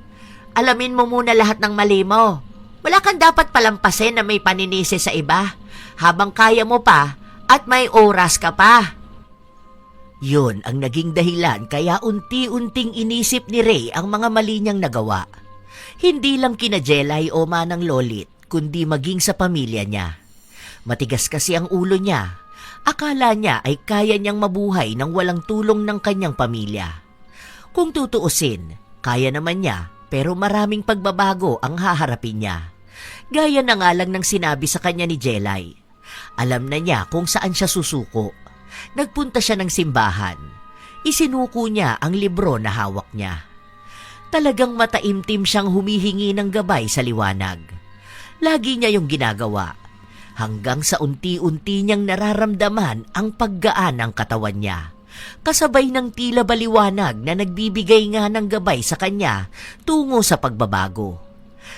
Alamin mo muna lahat ng mali mo. Wala kang dapat palampasin na may paninisi sa iba. Habang kaya mo pa at may oras ka pa. Yun ang naging dahilan kaya unti-unting inisip ni Ray ang mga mali niyang nagawa. Hindi lang kina Jelay o Manang Lolit, kundi maging sa pamilya niya. Matigas kasi ang ulo niya. Akala niya ay kaya niyang mabuhay nang walang tulong ng kanyang pamilya. Kung tutuusin, kaya naman niya pero maraming pagbabago ang haharapin niya. Gaya na nga lang ng sinabi sa kanya ni Jelay. Alam na niya kung saan siya susuko. Nagpunta siya ng simbahan. Isinuko niya ang libro na hawak niya. Talagang mataimtim siyang humihingi ng gabay sa liwanag. Lagi niya yung ginagawa. Hanggang sa unti-unti niyang nararamdaman ang paggaan ng katawan niya. Kasabay ng tila baliwanag na nagbibigay nga ng gabay sa kanya tungo sa pagbabago.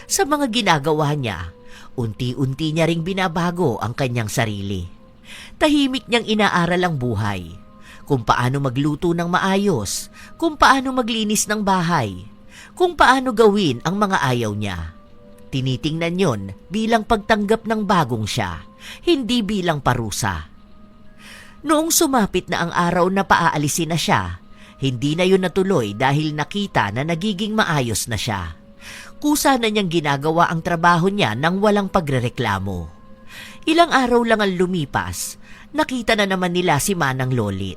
Sa mga ginagawa niya, unti-unti niya ring binabago ang kanyang sarili. Tahimik niyang inaaral ang buhay. Kung paano magluto ng maayos, kung paano maglinis ng bahay, kung paano gawin ang mga ayaw niya. Tinitingnan yon bilang pagtanggap ng bagong siya, hindi bilang parusa. Noong sumapit na ang araw na paaalisin na siya, hindi na yun natuloy dahil nakita na nagiging maayos na siya. Kusa na niyang ginagawa ang trabaho niya nang walang pagrereklamo. Ilang araw lang ang lumipas, nakita na naman nila si Manang Lolit.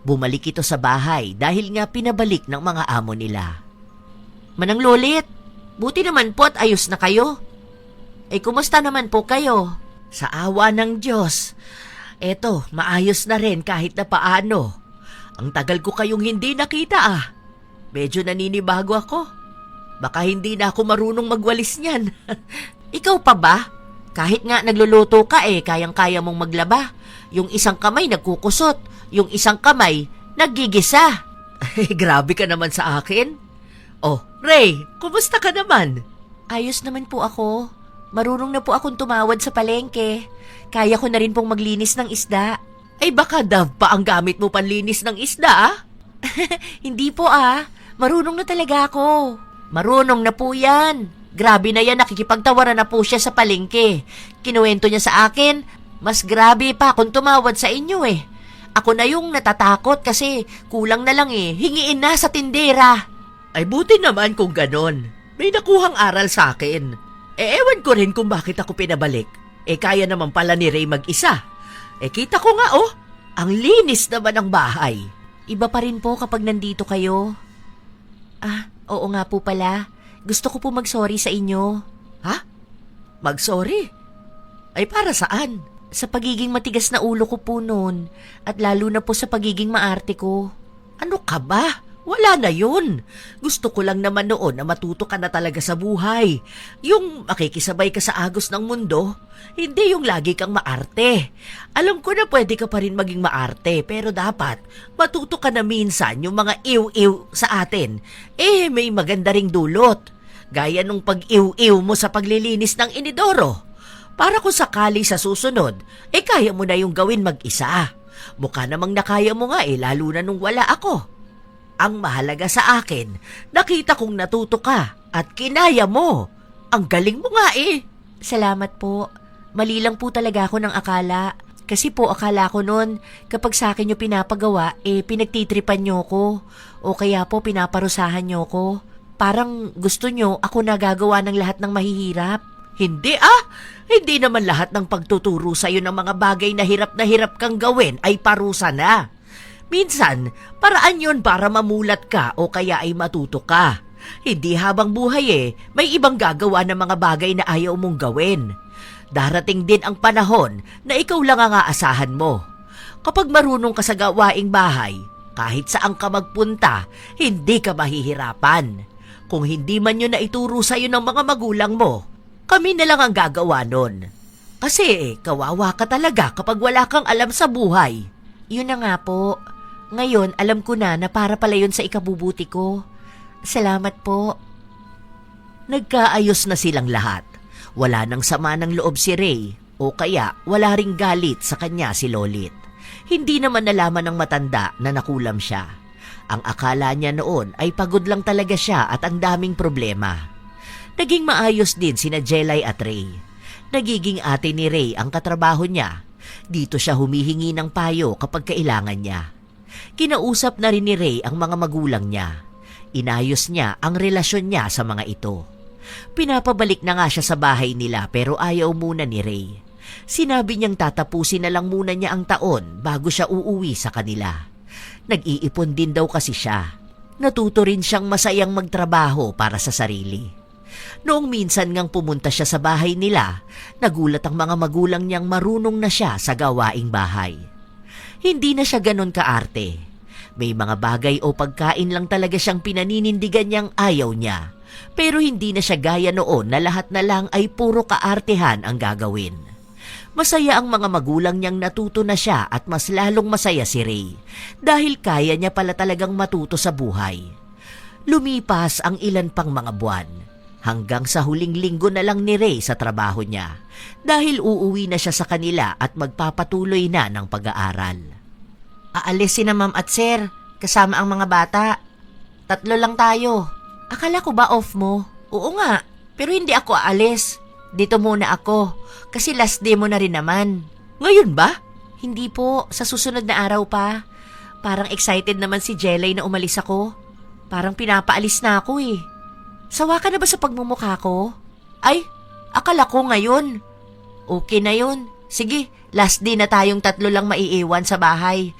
Bumalik ito sa bahay dahil nga pinabalik ng mga amo nila. Manang Lolit, buti naman po at ayos na kayo. Kumusta naman po kayo? Sa awa ng Diyos, eto, maayos na rin kahit na paano. Ang tagal ko kayong hindi nakita ah. Medyo naninibago ako. Baka hindi na ako marunong magwalis niyan. Ikaw pa ba? Kahit nga nagluluto ka kayang-kaya mong maglaba. Yung isang kamay nagkukusot, yung isang kamay naggigisa. Grabe ka naman sa akin. Oh, Ray, kumusta ka naman? Ayos naman po ako. Marunong na po akong tumawad sa palengke. Kaya ko na rin pong maglinis ng isda. Baka Dove pa ang gamit mo panlinis ng isda ah? Hindi po ah. Marunong na talaga ako. Marunong na po yan. Grabe na yan, nakikipagtawaran na po siya sa palengke. Kinuwento niya sa akin, mas grabe pa kung tumawad sa inyo Ako na yung natatakot kasi kulang na lang hingiin na sa tindera. Ay buti naman kung ganon. May nakuhang aral sa akin. Ewan ko rin kung bakit ako pinabalik. Kaya naman pala ni Ray mag-isa. Kita ko nga ang linis naman ng bahay. Iba pa rin po kapag nandito kayo. Oo nga po pala. Gusto ko po mag-sorry sa inyo. Ha? Mag-sorry? Para saan? Sa pagiging matigas na ulo ko po noon. At lalo na po sa pagiging maarte ko. Ano ka ba? Wala na yun. Gusto ko lang naman noon na matuto ka na talaga sa buhay. Yung makikisabay ka sa agos ng mundo, hindi yung lagi kang maarte. Alam ko na pwede ka pa rin maging maarte, pero dapat matuto ka na minsan yung mga iw-iw sa atin. May maganda ring dulot. Gaya nung pag-iw-iw mo sa paglilinis ng inidoro. Para kung sakali sa susunod, kaya mo na yung gawin mag-isa. Mukha namang nakaya mo nga lalo na nung wala ako. Ang mahalaga sa akin, nakita kong natuto ka at kinaya mo. Ang galing mo nga eh. Salamat po. Mali lang po talaga ako ng akala. Kasi po akala ko noon, kapag sa akin nyo pinapagawa, pinagtitripan nyo ko. O kaya po pinaparusahan nyo ko. Parang gusto nyo ako nagagawa ng lahat ng mahihirap. Hindi Hindi naman lahat ng pagtuturo sa'yo ng mga bagay na hirap kang gawin ay parusa na. Minsan, paraan yon para mamulat ka o kaya ay matuto ka. Hindi habang buhay may ibang gagawa ng mga bagay na ayaw mong gawin. Darating din ang panahon na ikaw lang ang aasahan mo. Kapag marunong ka sa gawaing bahay, kahit saan ka magpunta, hindi ka mahihirapan. Kung hindi man yun na ituro sa'yo ng mga magulang mo, kami na lang ang gagawa nun. Kasi kawawa ka talaga kapag wala kang alam sa buhay. Yun na nga po. Ngayon, alam ko na para pala yun sa ikabubuti ko. Salamat po. Nagkaayos na silang lahat. Wala nang sama ng loob si Ray o kaya wala ring galit sa kanya si Lolit. Hindi naman nalaman ng matanda na nakulam siya. Ang akala niya noon ay pagod lang talaga siya at ang daming problema. Naging maayos din sina Jelay at Ray. Nagiging ate ni Ray ang katrabaho niya. Dito siya humihingi ng payo kapag kailangan niya. Kinausap na rin ni Ray ang mga magulang niya. Inayos niya ang relasyon niya sa mga ito. Pinapabalik na nga siya sa bahay nila pero ayaw muna ni Ray. Sinabi niyang tatapusin na lang muna niya ang taon bago siya uuwi sa kanila. Nag-iipon din daw kasi siya. Natuto rin siyang masayang magtrabaho para sa sarili. Noong minsan ngang pumunta siya sa bahay nila, nagulat ang mga magulang niyang marunong na siya sa gawaing bahay. Hindi na siya ganon kaarte. May mga bagay o pagkain lang talaga siyang pinaninindigan niyang ayaw niya. Pero hindi na siya gaya noon na lahat na lang ay puro kaartehan ang gagawin. Masaya ang mga magulang niyang natuto na siya at mas lalong masaya si Ray dahil kaya niya pala talagang matuto sa buhay. Lumipas ang ilan pang mga buwan hanggang sa huling linggo na lang ni Ray sa trabaho niya dahil uuwi na siya sa kanila at magpapatuloy na ng pag-aaral. Aalis si na ma'am at sir, kasama ang mga bata. 3 lang tayo. Akala ko ba off mo? Oo nga, pero hindi ako aalis. Dito muna ako, kasi last day mo na rin naman. Ngayon ba? Hindi po, sa susunod na araw pa. Parang excited naman si Jelay na umalis ako. Parang pinapaalis na ako eh. Sawa ka na ba sa pagmumukha ko? Ay, akala ko ngayon. Okay na yun. Sige, last day na tayong 3 lang maiiwan sa bahay.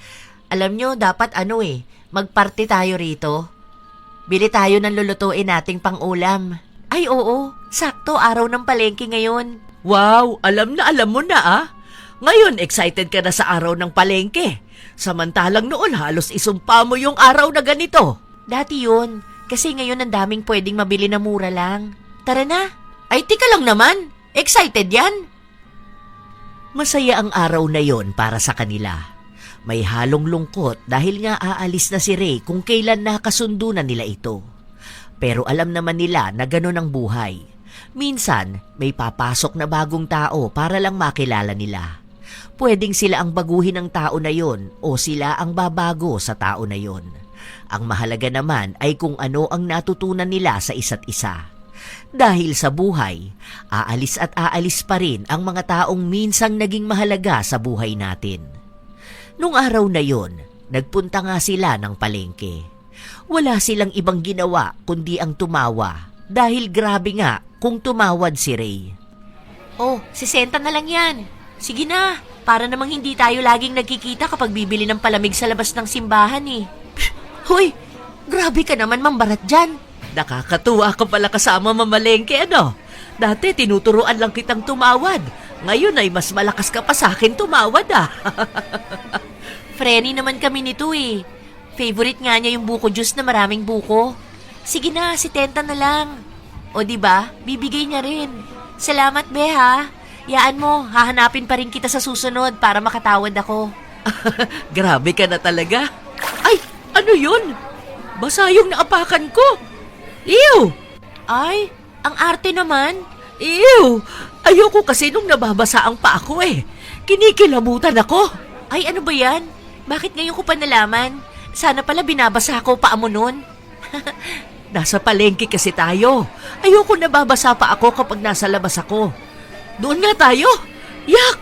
Alam nyo, dapat magparty tayo rito. Bili tayo ng lulutuin nating pang-ulam. Ay oo, sakto araw ng palengke ngayon. Wow, alam mo na Ngayon excited ka na sa araw ng palengke. Samantalang noon halos isumpa mo yung araw na ganito. Dati yun, kasi ngayon ang daming pwedeng mabili na mura lang. Tara na. Ay tika lang naman, excited yan. Masaya ang araw na yon para sa kanila. May halong lungkot dahil nga aalis na si Ray kung kailan nakasundo na nila ito. Pero alam naman nila na ganun ang buhay. Minsan, may papasok na bagong tao para lang makilala nila. Pwedeng sila ang baguhin ng tao na yon o sila ang babago sa tao na yon. Ang mahalaga naman ay kung ano ang natutunan nila sa isa't isa. Dahil sa buhay, aalis at aalis pa rin ang mga taong minsang naging mahalaga sa buhay natin. Nung araw na yon, nagpunta nga sila ng palengke. Wala silang ibang ginawa kundi ang tumawa dahil grabe nga kung tumawad si Ray. Oh, 60 na lang yan. Sige na, para namang hindi tayo laging nagkikita kapag bibili ng palamig sa labas ng simbahan eh. Hoy, grabe ka naman mambarat dyan. Nakakatuwa ka pala kasama mamalengke Dati tinuturuan lang kitang tumawad. Ngayon ay mas malakas ka pa sa akin tumawad Frenny naman kami nito eh. Favorite nga niya yung buko juice na maraming buko. Sige na, 70 na lang. O diba, bibigay niya rin. Salamat be ha. Yaan mo, hahanapin pa rin kita sa susunod para makatawad ako. Grabe ka na talaga. Ay, ano yun? Basa yung naapakan ko. Ew! Ay, ang arte naman. Ew! Ayoko kasi nung nababasa ang pa ako Kinikilabutan ako. Ay, ano ba yan? Bakit ngayon ko pa nalaman? Sana pala binabasa ko pa mo nun. Nasa palengke kasi tayo. Ayoko nababasa pa ako kapag nasa labas ako. Doon nga tayo. Yak!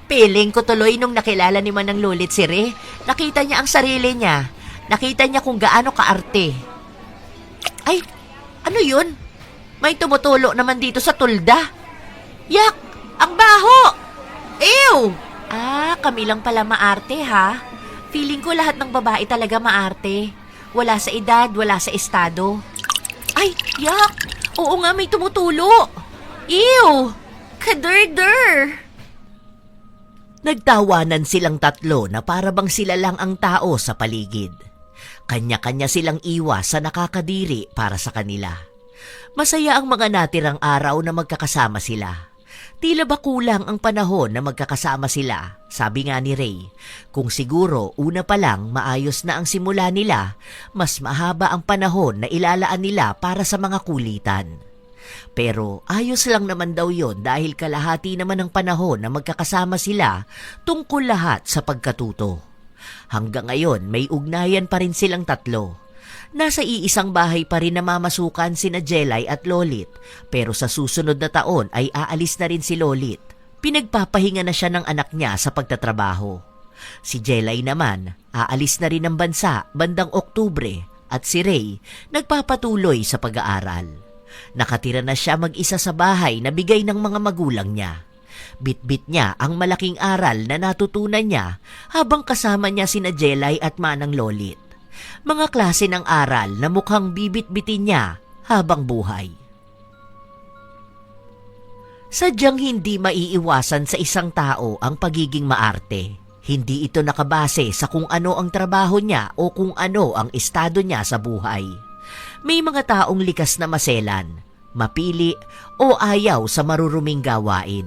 Piling ko tuloy nung nakilala ni Manang Lolit si Re. Nakita niya ang sarili niya. Nakita niya kung gaano kaarte. Ay, ano yun? May tumutulo naman dito sa tulda. Yak! Ang baho! Ew! Ah, kami lang pala maarte ha. Feeling ko lahat ng babae talaga maarte. Wala sa edad, wala sa estado. Ay, yak! Oo nga, may tumutulo. Ew! Kader-der! Nagtawanan silang tatlo na para bang sila lang ang tao sa paligid. Kanya-kanya silang iwas sa nakakadiri para sa kanila. Masaya ang mga natirang araw na magkakasama sila. Tila ba kulang ang panahon na magkakasama sila? Sabi nga ni Ray, kung siguro una pa lang maayos na ang simula nila, mas mahaba ang panahon na ilalaan nila para sa mga kulitan. Pero ayos lang naman daw yon dahil kalahati naman ng panahon na magkakasama sila tungkol lahat sa pagkatuto. Hanggang ngayon may ugnayan pa rin silang tatlo. Nasa iisang bahay pa rin namamasukan sina Jelay at Lolit, pero sa susunod na taon ay aalis na rin si Lolit. Pinagpapahinga na siya ng anak niya sa pagtatrabaho. Si Jelay naman, aalis na rin ng bansa bandang Oktubre at si Ray nagpapatuloy sa pag-aaral. Nakatira na siya mag-isa sa bahay na bigay ng mga magulang niya. Bit-bit niya ang malaking aral na natutunan niya habang kasama niya sina Jelay at Manang Lolit. Mga klase ng aral na mukhang bibit-bitin niya habang buhay. Sadyang hindi maiiwasan sa isang tao ang pagiging maarte. Hindi ito nakabase sa kung ano ang trabaho niya o kung ano ang estado niya sa buhay. May mga taong likas na maselan, mapili o ayaw sa maruruming gawain.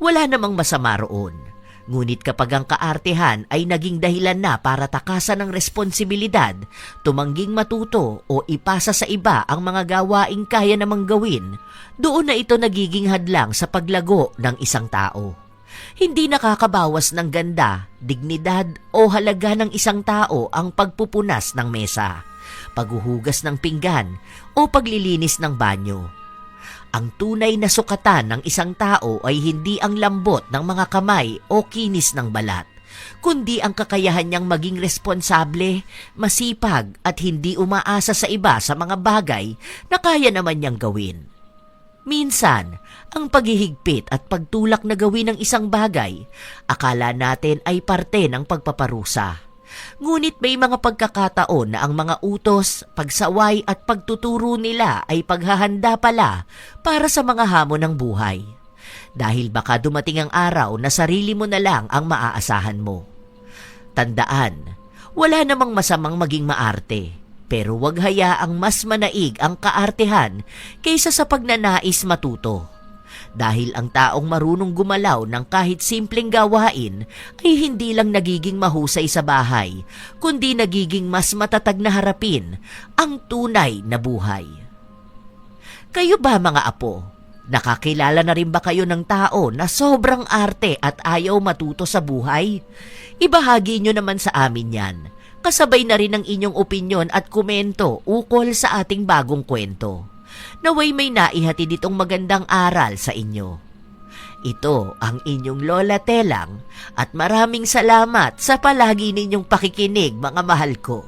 Wala namang masama roon. Ngunit kapag ang kaartehan ay naging dahilan na para takasan ng responsibilidad, tumangging matuto o ipasa sa iba ang mga gawaing kaya namang gawin, doon na ito nagiging hadlang sa paglago ng isang tao. Hindi nakakabawas ng ganda, dignidad o halaga ng isang tao ang pagpupunas ng mesa, paghuhugas ng pinggan o paglilinis ng banyo. Ang tunay na sukatan ng isang tao ay hindi ang lambot ng mga kamay o kinis ng balat, kundi ang kakayahan niyang maging responsable, masipag at hindi umaasa sa iba sa mga bagay na kaya naman niyang gawin. Minsan, ang paghihigpit at pagtulak na gawin ng isang bagay, akala natin ay parte ng pagpaparusa. Ngunit may mga pagkakataon na ang mga utos, pagsaway at pagtuturo nila ay paghahanda pala para sa mga hamon ng buhay. Dahil baka dumating ang araw na sarili mo na lang ang maaasahan mo. Tandaan, wala namang masamang maging maarte, pero wag hayaang mas manaig ang kaartehan kaysa sa pagnanais matuto. Dahil ang taong marunong gumalaw ng kahit simpleng gawain ay hindi lang nagiging mahusay sa bahay, kundi nagiging mas matatag na harapin ang tunay na buhay. Kayo ba mga apo? Nakakilala na rin ba kayo ng tao na sobrang arte at ayaw matuto sa buhay? Ibahagi nyo naman sa amin yan. Kasabay na rin ang inyong opinyon at komento ukol sa ating bagong kwento. Naway may naihatid itong magandang aral sa inyo. Ito ang inyong Lola Telang at maraming salamat sa palagi ninyong pakikinig mga mahal ko.